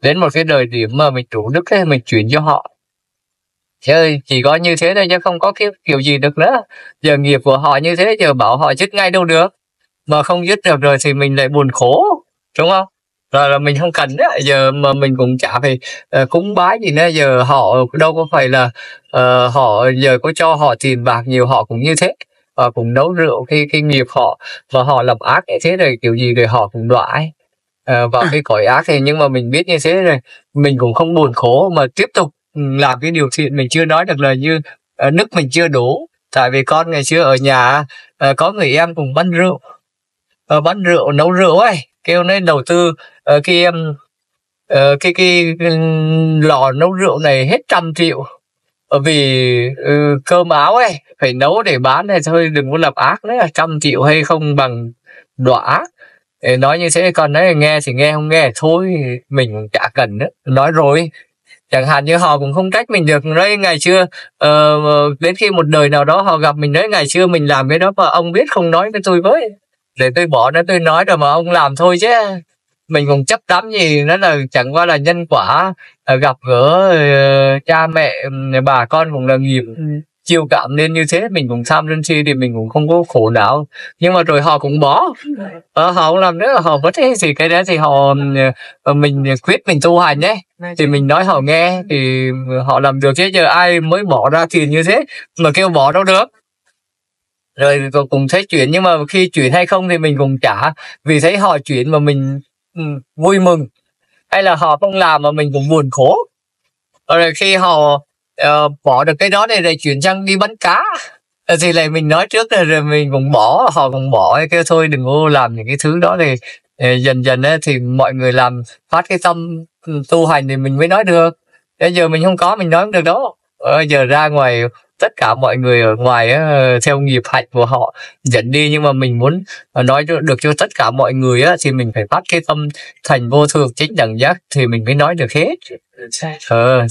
Đến một cái đời điểm mà mình đủ đức ấy, mình chuyển cho họ. Chứ chỉ có như thế thôi, chứ không có cái kiểu gì được nữa. Giờ nghiệp của họ như thế, giờ bảo họ dứt ngay đâu được. Mà không dứt được rồi thì mình lại buồn khổ, đúng không? Rồi là mình không cần đó. Giờ mà mình cũng chả phải cúng bái gì nữa. Giờ họ đâu có phải là họ giờ có cho họ tiền bạc nhiều, họ cũng như thế. Họ cũng nấu rượu cái nghiệp họ, và họ làm ác như thế rồi kiểu gì rồi họ cũng đọa ấy, vào cái cõi ác thì. Nhưng mà mình biết như thế rồi, mình cũng không buồn khổ mà tiếp tục làm cái điều thiện. Mình chưa nói được là như nước mình chưa đủ. Tại vì con ngày xưa ở nhà có người em cùng bán rượu, nấu rượu ấy, kêu nên đầu tư cái lò nấu rượu này hết 100 triệu. Vì cơm áo ấy phải nấu để bán này thôi, đừng có làm ác nữa. 100 triệu hay không bằng đọa ác. Nói như thế con nói nghe thì nghe, không nghe thôi mình cũng chả cần nữa. Nói rồi, chẳng hạn như họ cũng không trách mình được. Nói ngày xưa đến khi một đời nào đó họ gặp mình, nói ngày xưa mình làm cái đó mà ông biết không nói với tôi với, để tôi bỏ nó, tôi nói rồi mà ông làm thôi chứ. Mình cũng chấp đắm gì, nó là chẳng qua là nhân quả. Gặp gỡ cha mẹ bà con cũng là nghiệp chiêu cảm nên như thế. Mình cũng tham sân si thì mình cũng không có khổ não. Nhưng mà rồi họ cũng bỏ, họ không làm nữa, họ vẫn thế. Thì cái đó thì họ mình quyết mình tu hành ấy, thì mình nói họ nghe thì họ làm được. Chứ giờ ai mới bỏ ra tiền như thế mà kêu bỏ đâu được. Rồi cũng thấy chuyển, nhưng mà khi chuyển hay không thì mình cũng chả, vì thấy họ chuyển mà mình vui mừng, hay là họ không làm mà mình cũng buồn khổ. Rồi khi họ bỏ được cái đó này rồi chuyển sang đi bắn cá thì lại mình nói trước rồi mình cũng bỏ, họ cũng bỏ, kêu thôi đừng có làm những cái thứ đó. Thì dần dần thì mọi người làm phát cái tâm tu hành thì mình mới nói được. Bây giờ mình không có, mình nói không được đó. Giờ ra ngoài tất cả mọi người ở ngoài theo nghiệp hạnh của họ dẫn đi, nhưng mà mình muốn nói được cho tất cả mọi người thì mình phải phát cái tâm thành vô thường chánh đẳng giác thì mình mới nói được hết.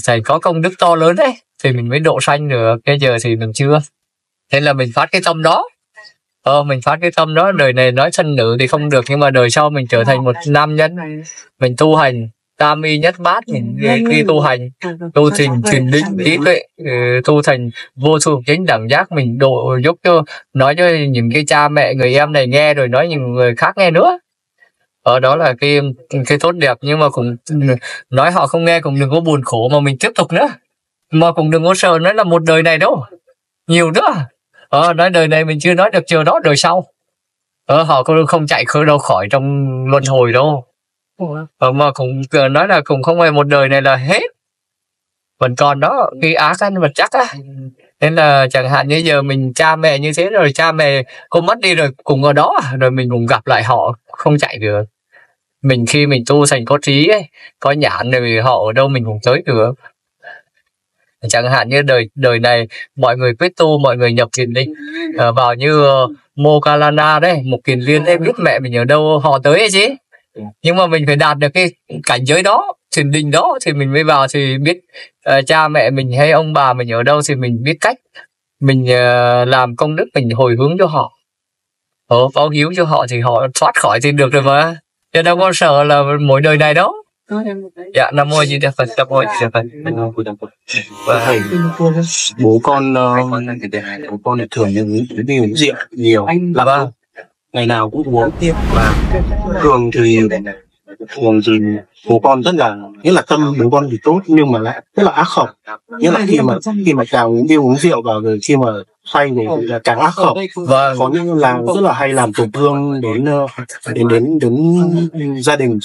Thành có công đức to lớn đấy. thì mình mới độ sanh được, bây giờ thì mình chưa. Thế là mình phát cái tâm đó. Mình phát cái tâm đó, đời này nói thân nữ thì không được, nhưng mà đời sau mình trở thành một nam nhân, mình tu hành tam y nhất bát, mình đi tu hành, tu thành thiền định trí tuệ, tu thành vô thù chính đẳng giác, mình độ giúp cho, nói cho những cái cha mẹ người em này nghe, rồi nói những người khác nghe nữa. Đó là cái tốt đẹp, nhưng mà cũng nói họ không nghe cũng đừng có buồn khổ mà mình tiếp tục nữa, mà cũng đừng có sợ nói là một đời này đâu, nhiều nữa. Nói đời này mình chưa nói được, chờ đó đời sau. Họ không chạy khơi đâu khỏi trong luân hồi đâu. Mà cũng nói là cũng không phải một đời này là hết, vẫn còn đó cái ác ăn vật chắc á. Nên là chẳng hạn như giờ mình cha mẹ như thế rồi, cha mẹ cũng mất đi rồi, cùng ở đó rồi mình cũng gặp lại họ, không chạy được. Mình khi mình tu thành có trí ấy, có nhãn rồi, họ ở đâu mình cũng tới được. Chẳng hạn như đời này mọi người quyết tu, mọi người nhập thiền định, vào như Moggallana đấy, một kiền liên đấy, biết mẹ mình ở đâu họ tới ấy chứ. Nhưng mà mình phải đạt được cái cảnh giới đó, thiền định đó, thì mình mới vào, thì biết cha mẹ mình hay ông bà mình ở đâu, thì mình biết cách mình làm công đức, mình hồi hướng cho họ, báo hiếu cho họ, thì họ thoát khỏi thì được rồi mà. Chứ đâu có sợ là mỗi đời này đâu. Dạ, Nam Mô Di Đà Phật, Nam Mô Di Đà Phật. Thầy, bố con thì thường đi uống rượu nhiều, ngày nào cũng uống, và thường thì bố con rất là, nghĩa là tâm bố con thì tốt nhưng mà lại rất là ác khẩu, nghĩa là khi mà càng uống rượu vào rồi, khi mà say thì là càng ác khẩu, và có những là rất là hay làm tổn thương đến gia đình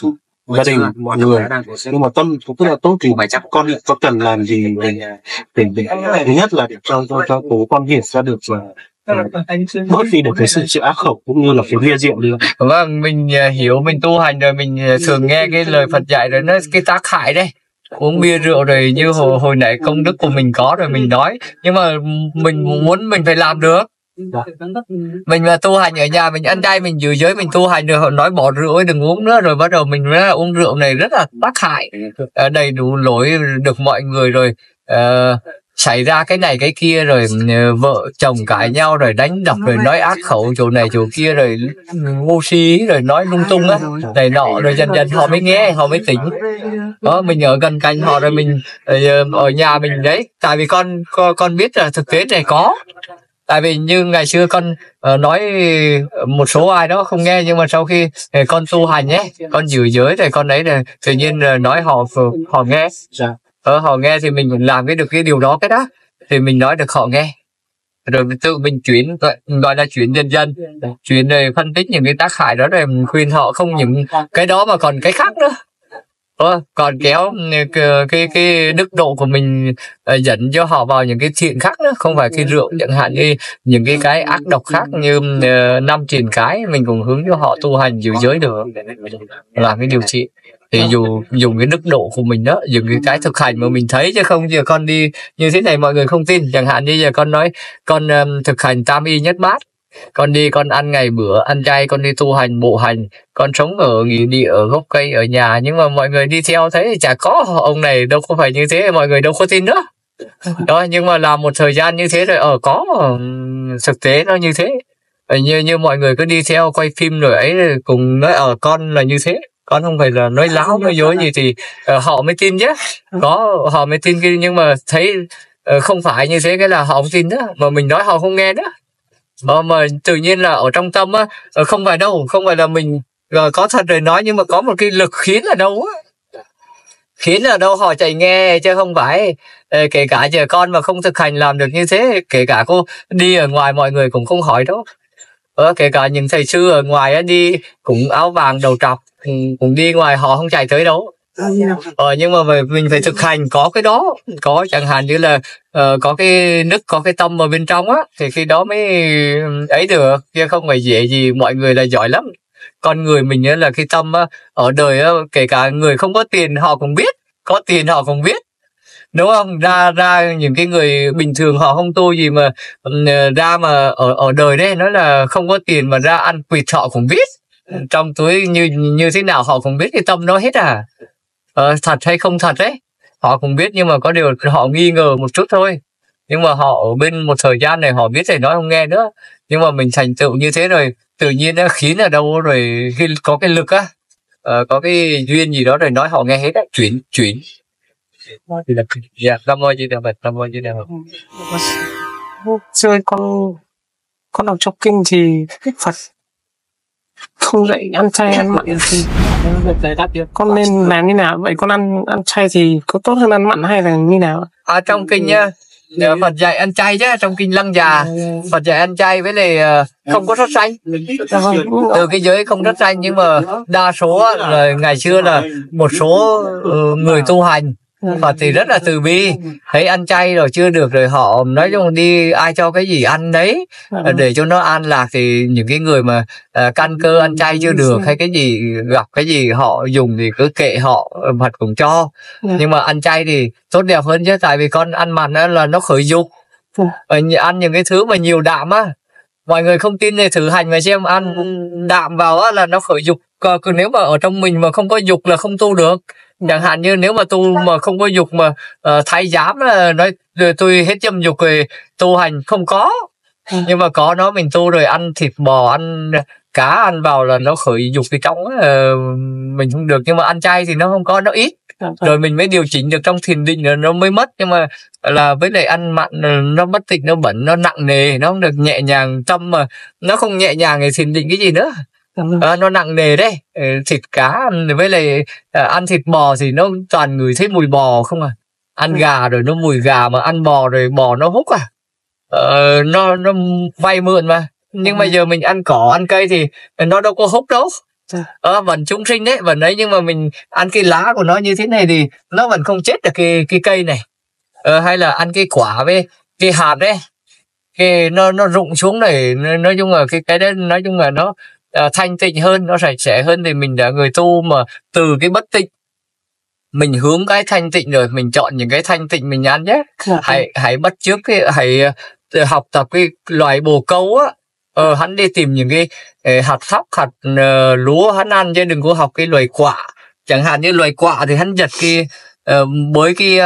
mọi người. Nhưng mà tâm cũng rất là tốt, thì con có cần làm gì để thứ nhất là để cho bố con hiểu ra được và bớt đi được cái sự ác khẩu cũng như là cái bia rượu đi. Vâng, mình hiểu, mình tu hành rồi, mình thường nghe cái lời Phật dạy rồi, nó cái tác hại đây, uống bia rượu rồi, như hồi nãy công đức của mình có rồi mình nói, nhưng mà mình muốn mình phải làm được. Mình là tu hành ở nhà, mình ăn chay, mình giữ giới, mình tu hành được, họ nói bỏ rượu ấy, đừng uống nữa, rồi bắt đầu mình nói là uống rượu này rất là tác hại, đầy đủ lỗi được mọi người rồi, xảy ra cái này cái kia, rồi vợ chồng cãi nhau, rồi đánh đập, rồi nói ác khẩu chỗ này chỗ kia, rồi ngu si, rồi nói lung tung á, này nọ, rồi dần dần họ mới nghe, họ mới tỉnh. Mình ở gần cạnh họ rồi, mình ở nhà mình đấy, tại vì con biết là thực tế này có. Tại vì như ngày xưa con nói một số ai đó không nghe, nhưng mà sau khi con tu hành ấy, con giữ giới thì con ấy là tự nhiên nói họ nghe. Họ nghe thì mình làm được cái điều đó, cái đó thì mình nói được họ nghe, rồi tự mình chuyển, gọi là chuyển dần dần, chuyển rồi phân tích những cái tác hại đó, rồi mình khuyên họ không những cái đó mà còn cái khác nữa. Còn kéo cái đức độ của mình dẫn cho họ vào những cái thiện khác nữa, không phải cái rượu, chẳng hạn như những cái ác độc khác như 5 triền cái, mình cũng hướng cho họ tu hành giữ giới được, làm cái điều trị. Thì dùng cái đức độ của mình đó, dùng cái thực hành mà mình thấy, chứ không giờ con đi như thế này mọi người không tin. Chẳng hạn như giờ con nói con thực hành tam y nhất bát, con đi con ăn ngày bữa, ăn chay, con đi tu hành bộ hành, con sống ở nghỉ địa, ở gốc cây, ở nhà, nhưng mà mọi người đi theo thấy thì chả có ông này đâu, có phải như thế, mọi người đâu có tin nữa. Đó, nhưng mà làm một thời gian như thế rồi có thực tế nó như thế. Như mọi người cứ đi theo quay phim rồi ấy, cùng nói con là như thế, con không phải là nói láo nói dối gì, thì họ mới tin chứ. Họ mới tin, nhưng mà thấy không phải như thế, cái là họ không tin nữa, mà mình nói họ không nghe nữa. Mà tự nhiên là ở trong tâm á, không phải đâu, không phải là mình có thật rồi nói, nhưng mà có một cái lực khiến ở đâu á, khiến ở đâu họ chạy nghe, chứ không phải kể cả giờ con mà không thực hành làm được như thế, kể cả cô đi ở ngoài mọi người cũng không hỏi đâu. Kể cả những thầy sư ở ngoài á, đi cũng áo vàng đầu trọc, cũng đi ngoài họ không chạy tới đâu. Nhưng mà mình phải thực hành, có cái đó, có chẳng hạn như là có cái đức, có cái tâm ở bên trong á, thì khi đó mới ấy được, chứ không phải dễ gì. Mọi người là giỏi lắm, con người mình là cái tâm á, ở đời á, kể cả người không có tiền họ cũng biết, có tiền họ cũng biết, đúng không? Ra những cái người bình thường họ không tu gì mà ra mà ở đời đấy, nói là không có tiền mà ra ăn quỵt họ cũng biết, trong túi như thế nào họ cũng biết cái tâm đó hết à. Thật hay không thật đấy. họ cũng biết, nhưng mà có điều họ nghi ngờ một chút thôi. Nhưng mà họ ở bên một thời gian này họ biết thầy nói không nghe nữa. Nhưng mà mình thành tựu như thế rồi, tự nhiên nó khí ở đâu rồi khi có cái lực á, có cái duyên gì đó rồi nói họ nghe hết á, chuyển. Dạ, Nam Mô Di Đà Phật, Nam Mô Di Đà Phật. Rồi con đọc trong kinh thì Phật không dạy ăn chay ăn mặn thì con nên làm như nào? Vậy con ăn chay thì có tốt hơn ăn mặn hay là như nào? Trong kinh Phật dạy ăn chay chứ, trong kinh Lăng Già Phật dạy ăn chay với lại không có sát sanh. Từ cái giới không sát sanh, nhưng mà đa số là ngày xưa là một số người tu hành Phật thì rất là từ bi, thấy ăn chay rồi chưa được rồi họ nói chung đi ai cho cái gì ăn đấy để cho nó an lạc, thì những cái người mà căn cơ ăn chay chưa được hay cái gì gặp cái gì họ dùng thì cứ kệ họ, Phật cũng cho. Nhưng mà ăn chay thì tốt đẹp hơn chứ, tại vì con ăn mặn là nó khởi dục. Ăn những cái thứ mà nhiều đạm á, mọi người không tin thì thử hành mà xem, ăn đạm vào á là nó khởi dục. Nếu mà ở trong mình mà không có dục là không tu được. Chẳng hạn như nếu mà tu mà không có dục mà thái giám là nói rồi tôi hết dâm dục rồi tu hành không có. Nhưng mà có nó mình tu rồi ăn thịt bò, ăn cá ăn vào là nó khởi dục cái trong mình không được. Nhưng mà ăn chay thì nó không có, nó ít. Rồi mình mới điều chỉnh được trong thiền định rồi nó mới mất. Nhưng mà là với lại ăn mặn nó bất tịnh, nó bẩn, nó nặng nề, nó không được nhẹ nhàng. Tâm mà nó không nhẹ nhàng thì thiền định cái gì nữa. Nó nặng nề đấy. Thịt cá với lại ăn thịt bò thì nó toàn người thấy mùi bò không à. Ăn gà rồi nó mùi gà, mà ăn bò rồi bò nó húc à. Nó vay mượn mà. Nhưng mà giờ mình ăn cỏ ăn cây thì nó đâu có húc đâu. Vẫn chúng sinh đấy, vẫn đấy. Nhưng mà mình ăn cái lá của nó như thế này thì nó vẫn không chết được cái cây này. Hay là ăn cái quả với cái hạt đấy, nó rụng xuống này, nói chung là cái đấy nói chung là nó thanh tịnh hơn, nó sạch sẽ hơn. Thì mình đã người tu mà từ cái bất tịnh mình hướng cái thanh tịnh rồi, mình chọn những cái thanh tịnh mình ăn nhé. Hãy bắt chước hãy học tập cái loài bồ câu á. Hắn đi tìm những cái hạt thóc, hạt lúa hắn ăn, chứ đừng có học cái loài quả. Chẳng hạn như loài quả thì hắn giật với cái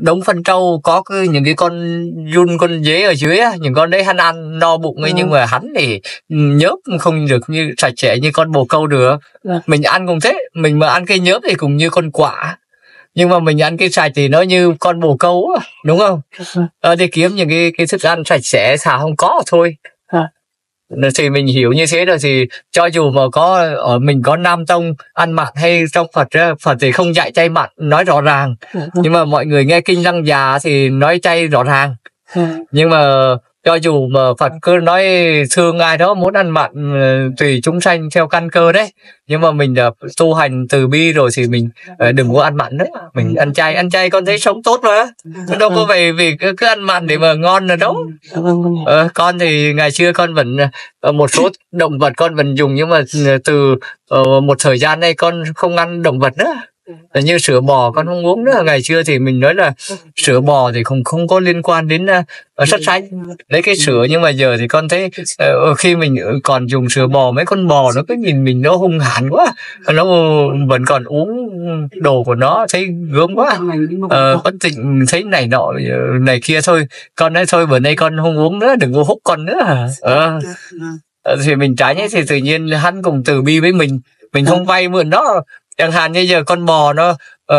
đống phân trâu có những cái con giun, con dế ở dưới á, những con đấy hắn ăn no bụng ấy. Nhưng mà hắn thì nhớp không được như sạch sẽ như con bồ câu được. Mình ăn cũng thế, mình mà ăn cái nhớp thì cũng như con quả, nhưng mà mình ăn cái sạch thì nó như con bồ câu á, đúng không? Đi kiếm những cái thức ăn sạch sẽ thà không có thôi. Thì mình hiểu như thế rồi thì cho dù mà mình có Nam Tông ăn mặn hay trong Phật thì không dạy chay mặn, nói rõ ràng. Nhưng mà mọi người nghe kinh Lăng Già thì nói chay rõ ràng. Nhưng mà cho dù mà Phật cứ nói thương ai đó muốn ăn mặn tùy chúng sanh theo căn cơ đấy. Nhưng mà mình đã tu hành từ bi rồi thì mình đừng có ăn mặn nữa. Mình ăn chay con thấy sống tốt mà. Đâu có vì cứ ăn mặn để mà ngon là đâu. Con thì ngày xưa con vẫn một số động vật con vẫn dùng, nhưng mà từ một thời gian nay con không ăn động vật nữa. Như sữa bò con không uống nữa. Ngày xưa thì mình nói là sữa bò thì không có liên quan đến sát sanh, lấy cái sữa. Nhưng mà giờ thì con thấy khi mình còn dùng sữa bò, mấy con bò nó cứ nhìn mình nó hung hãn quá, nó vẫn còn uống đồ của nó thấy gớm quá, bất tịnh thấy này nọ này kia. Thôi con nói thôi bữa nay con không uống nữa, đừng có hút con nữa. Thì mình tránh ấy, thì tự nhiên hắn cùng từ bi với mình không vay mượn nó. Chẳng hạn như giờ con bò nó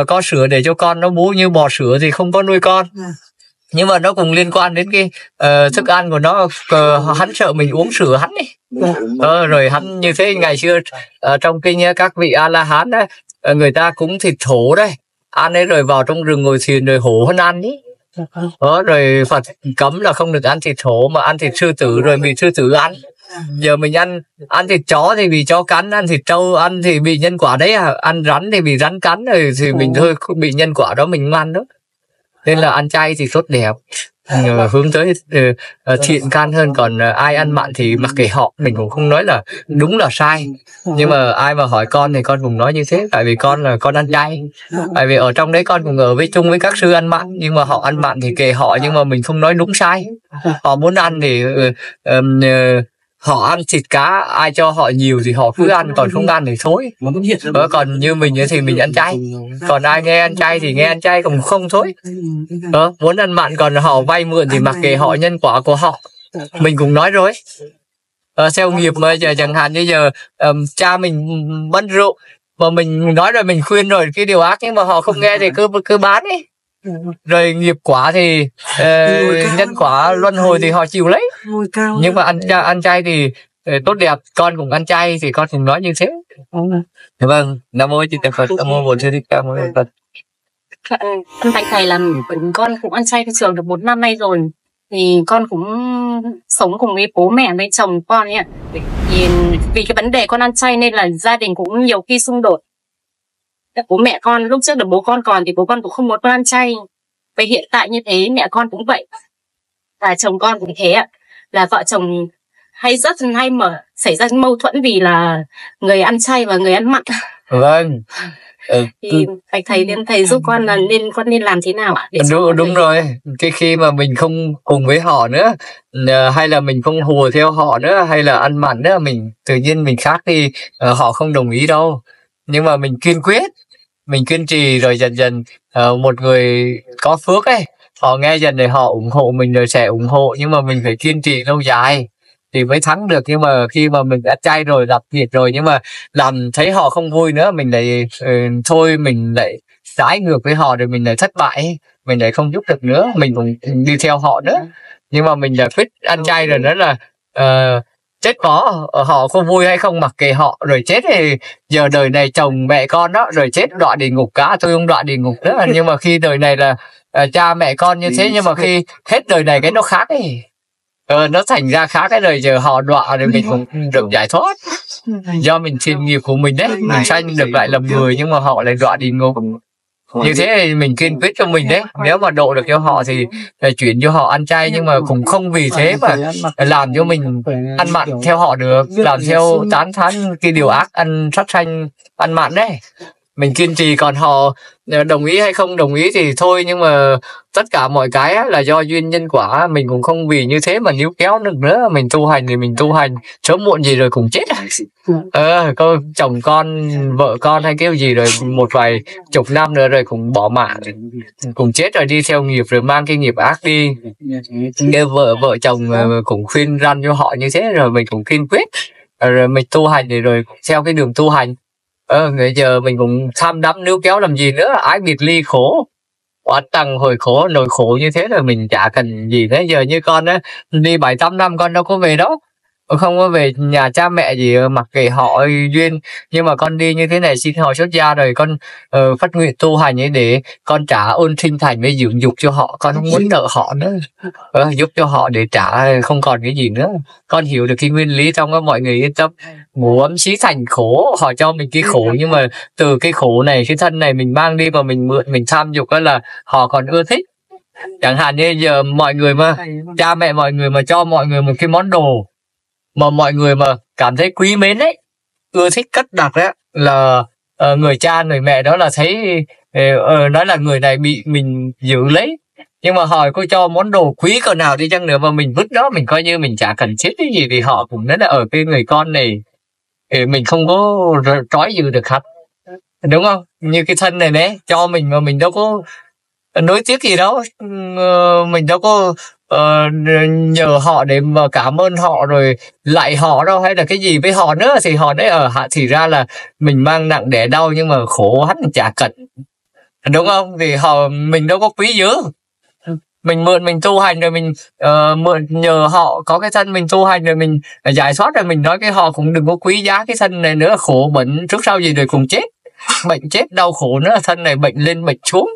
có sữa để cho con nó bú như bò sữa thì không có nuôi con. Nhưng mà nó cũng liên quan đến cái thức ăn của nó. Hắn sợ mình uống sữa hắn ấy. Rồi hắn như thế. Ngày xưa trong kinh các vị A-la-hán đấy, người ta cũng thịt hổ đấy, ăn ấy rồi vào trong rừng ngồi thiền rồi hổ hắn ăn ấy. Rồi Phật cấm là không được ăn thịt hổ, mà ăn thịt sư tử rồi bị sư tử ăn. Giờ mình ăn thịt chó thì bị chó cắn, ăn thịt trâu ăn thì bị nhân quả đấy à, ăn rắn thì bị rắn cắn, rồi thì mình thôi bị nhân quả đó mình không ăn đó. Nên là ăn chay thì tốt đẹp, hướng tới thiện can hơn. Còn ai ăn mặn thì mặc kệ họ, mình cũng không nói là đúng là sai. Nhưng mà ai mà hỏi con thì con cũng nói như thế, tại vì con là con ăn chay. Tại vì ở trong đấy con cũng ở chung với các sư ăn mặn, nhưng mà họ ăn mặn thì kệ họ, nhưng mà mình không nói đúng sai. Họ muốn ăn thì họ ăn thịt cá, ai cho họ nhiều thì họ cứ ăn, còn không ăn thì thôi. Còn như mình thì mình ăn chay, còn ai nghe ăn chay thì nghe ăn chay, còn không thôi. Muốn ăn mặn, còn họ vay mượn thì mặc kệ họ, nhân quả của họ. Mình cũng nói rồi, theo nghiệp mà giờ chẳng hạn như giờ cha mình bắn rượu mà mình nói rồi, mình khuyên rồi cái điều ác, nhưng mà họ không nghe thì cứ bán ấy. Rồi nghiệp quả thì nhân quả luân hồi thì họ chịu lấy. Nhưng mà ăn chay thì tốt đẹp, con cũng ăn chay thì con cũng nói như thế. Vâng, Nam mô Di Đà Phật, Nam mô Bổn Sư Thích Ca Mâu Ni Phật. Con thầy thầy làm con cũng ăn chay theo trường được 1 năm nay rồi, thì con cũng sống cùng với bố mẹ với chồng con ấy ạ. Thì vì cái vấn đề con ăn chay nên là gia đình cũng nhiều khi xung đột. Bố mẹ con lúc trước là bố con còn thì bố con cũng không muốn con ăn chay, và hiện tại như thế mẹ con cũng vậy, và chồng con cũng thế ạ. Là vợ chồng rất hay xảy ra mâu thuẫn vì là người ăn chay và người ăn mặn. Vâng. Thì thầy giúp con là con nên làm thế nào ạ? Đúng rồi, cái khi mà mình không cùng với họ nữa, hay là mình không hùa theo họ nữa, hay là ăn mặn nữa, mình tự nhiên mình khác thì họ không đồng ý đâu. Nhưng mà mình kiên quyết, mình kiên trì, rồi dần dần một người có phước ấy, họ nghe dần rồi họ ủng hộ mình, rồi sẽ ủng hộ. Nhưng mà mình phải kiên trì lâu dài thì mới thắng được. Nhưng mà khi mà mình đã chay rồi, lập nghiệp rồi, nhưng mà làm thấy họ không vui nữa, mình lại thôi mình lại trái ngược với họ, rồi mình lại thất bại, mình lại không giúp được nữa, mình cũng đi theo họ nữa. Nhưng mà mình đã quyết ăn chay rồi, đó là chết có họ không vui hay không mặc kệ họ, rồi chết thì giờ đời này chồng mẹ con đó, rồi chết đọa địa ngục cả, tôi không đọa địa ngục nữa. Nhưng mà khi đời này là cha mẹ con như thế, nhưng mà khi hết đời này cái nó khác ấy, nó thành ra khác cái đời giờ họ đọa, rồi mình cũng được giải thoát do mình thiện nghiệp của mình đấy, mình sanh được lại làm người, nhưng mà họ lại đọa địa ngục. Như thế thì mình kiên quyết cho mình đấy, nếu mà độ được cho họ thì chuyển cho họ ăn chay, nhưng mà cũng không vì thế mà làm cho mình ăn mặn theo họ được, làm theo tán thán cái điều ác, ăn sát sanh ăn mặn đấy. Mình kiên trì, còn họ đồng ý hay không đồng ý thì thôi. Nhưng mà tất cả mọi cái là do duyên nhân quả, mình cũng không vì như thế mà níu kéo được nữa. Mình tu hành thì mình tu hành, sớm muộn gì rồi cũng chết. Chồng con, vợ con hay cái gì rồi một vài chục năm nữa rồi cũng bỏ mạng, cũng chết rồi, đi theo nghiệp, rồi mang cái nghiệp ác đi. Vợ chồng cũng khuyên răn cho họ như thế, rồi mình cũng kiên quyết, rồi mình tu hành thì rồi theo cái đường tu hành. Bây giờ mình cũng tham đắm níu kéo làm gì nữa, ái biệt ly khổ, oán tầng hồi khổ, nỗi khổ như thế rồi mình chả cần gì nữa. Giờ như con á, đi 7-8 năm con đâu có về đâu, không có về nhà cha mẹ gì, mặc kệ họ duyên. Nhưng mà con đi như thế này, xin họ xuất gia rồi con phát nguyện tu hành ấy để con trả ơn sinh thành với dưỡng dục cho họ. Con không muốn nợ họ nữa, giúp cho họ để trả không còn cái gì nữa. Con hiểu được cái nguyên lý trong đó, mọi người yên tâm. Ngủ ấm xí thành khổ, họ cho mình cái khổ, nhưng mà từ cái khổ này, cái thân này mình mang đi và mình mượn, mình tham dục, đó là họ còn ưa thích. Chẳng hạn như giờ mọi người mà, cha mẹ mọi người mà cho mọi người một cái món đồ mà mọi người mà cảm thấy quý mến ấy, ưa thích cất đặt ấy, là người cha người mẹ đó là thấy nói là người này bị mình giữ lấy. Nhưng mà hỏi cô cho món đồ quý cỡ nào đi chăng nữa mà mình vứt đó, mình coi như mình chả cần chết cái gì, thì họ cũng nói là ở cái người con này mình không có trói giữ được hắn, đúng không? Như cái thân này đấy cho mình mà mình đâu có nối tiếc gì đâu, mình đâu có nhờ họ để mà cảm ơn họ rồi lại họ đâu, hay là cái gì với họ nữa. Thì họ đấy thì ra là mình mang nặng đẻ đau, nhưng mà khổ hắn chả cần, đúng không? Thì mình đâu có quý dữ, mình mượn mình tu hành rồi mình mượn nhờ họ có cái thân mình tu hành rồi mình giải thoát, rồi mình nói cái họ cũng đừng có quý giá cái thân này nữa, khổ bệnh trước sau gì rồi cùng chết, bệnh chết đau khổ nữa, thân này bệnh lên bệnh xuống,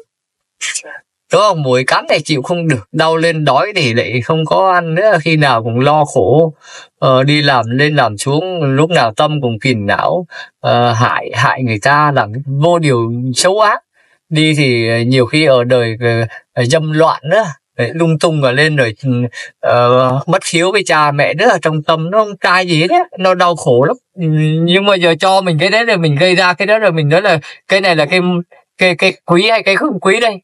đúng không? Mũi cắn này chịu không được, đau lên đói thì lại không có ăn nữa, khi nào cũng lo khổ, đi làm lên làm xuống, lúc nào tâm cũng phiền não, hại người ta, làm vô điều xấu ác. Đi thì nhiều khi ở đời dâm loạn nữa, lung tung cả lên, rồi mất hiếu với cha mẹ nữa, trong tâm nó không trai gì đấy, nó đau khổ lắm. Nhưng mà giờ cho mình cái đấy rồi mình gây ra cái đó, rồi mình nói là cái này là cái quý hay cái không quý đây.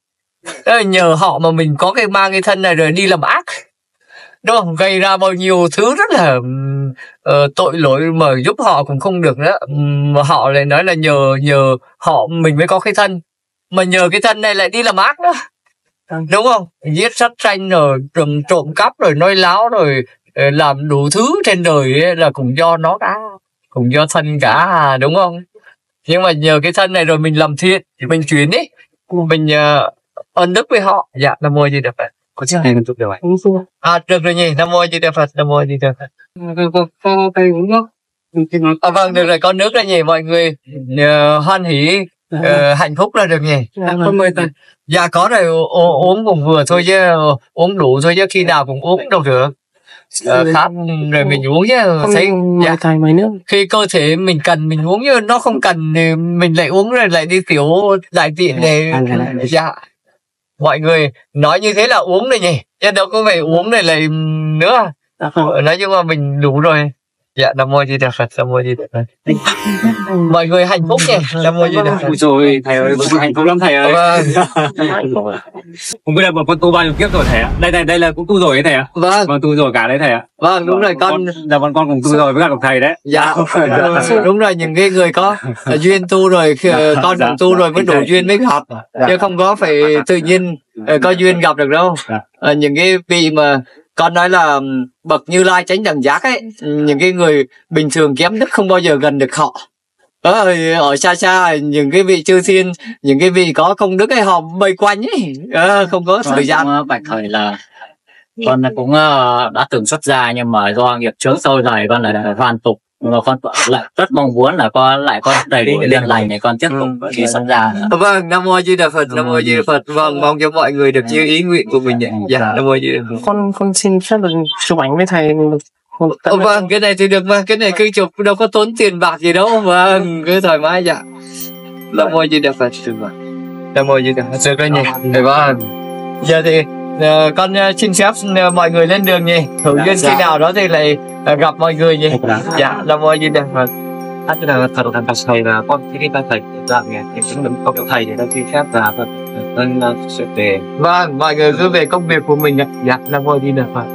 Đó là nhờ họ mà mình có mang cái thân này rồi đi làm ác. đúng không, gây ra bao nhiêu thứ rất là tội lỗi mà giúp họ cũng không được nữa. Mà họ lại nói là nhờ họ mình mới có cái thân, mà nhờ cái thân này lại đi làm ác nữa, đúng không, giết sát sanh rồi trộm cắp rồi nói láo rồi làm đủ thứ trên đời ấy, là cũng do nó cả, cũng do thân cả, đúng không? Nhưng mà nhờ cái thân này rồi mình làm thiện thì mình chuyển đi, mình ơn đức với họ. Dạ, Nam Mô Di Đà Phật. Có chiếc này còn chụp được vậy? Được rồi nhỉ. Nam Mô Di Đà Phật. Nam Mô Di Đà Phật. Có cây uống nước. Vâng, được rồi, có nước rồi nhỉ. Mọi người hoan hỷ, hạnh phúc là được nhỉ. Con mời thầy. Dạ có rồi, uống cũng vừa thôi chứ, uống đủ thôi chứ khi nào cũng uống đâu được. Khát rồi mình uống chứ. Thấy dạ thầy mấy nước. khi cơ thể mình cần mình uống, chứ nó không cần thì mình lại uống rồi lại đi tiểu đại tiện này. Dạ, mọi người nói như thế là uống rồi nhỉ, chứ đâu có phải uống này lại nữa. Nói chung là mình đủ rồi. Dạ, Nam Mô Di Đà Phật. Nam Mô Di Đà Phật. Mọi người hạnh phúc nhỉ. Nam Mô Di Đà Phật. Rồi thầy ơi, hạnh phúc lắm thầy ơi. Không biết là con tu bao nhiêu kiếp rồi thầy ạ? Đây là cũng tu rồi đấy thầy ạ. Vâng. Con tu rồi cả đấy thầy ạ. Vâng, đúng rồi con. Là con cùng tu rồi với cả thầy đấy. Dạ, đúng rồi, những cái người có duyên tu rồi, con cũng tu rồi mới đủ duyên mới gặp, chứ không có phải tự nhiên có duyên gặp được đâu. Những cái vị mà con nói là bậc Như Lai chánh đẳng giác ấy, những cái người bình thường kém đức không bao giờ gần được họ. Ở xa xa những cái vị chư thiên, những cái vị có công đức ấy họ bày quanh ấy, không có thời gian. Bạch thầy là con cũng đã từng xuất gia, nhưng mà do nghiệp chướng sâu dày con lại hoàn tục, mà con lại rất mong muốn là con lại có đầy đủ liên lành này con tiếp tục khi xuất gia. Vâng, Nam Mô Di Đà Phật. Nam Mô Di Đà Phật. Vâng, mong cho mọi người được như ý nguyện của mình. Dạ, Nam Mô Di Đà Phật. Con xin phép được chụp ảnh với thầy. Vâng, cái này thì được mà, cái này cứ chụp đâu có tốn tiền bạc gì đâu. Vâng, cứ thoải mái. Dạ, Nam Mô Di Đà Phật. Nam Mô Di Đà Phật. Được rồi nhỉ. Vâng, giờ thì con xin phép mọi người lên đường nhỉ. Hữu duyên khi nào đó thì lại gặp mọi người nhỉ. Dạ, Nam Mô Di Đà Phật. Tức là thật là thầy là con cái thầy dạng này thì cũng đừng có thầy để xin phép là nên sự về. Vâng, mọi người cứ về công việc của mình ạ. Dạ, Nam Mô Di Đà Phật.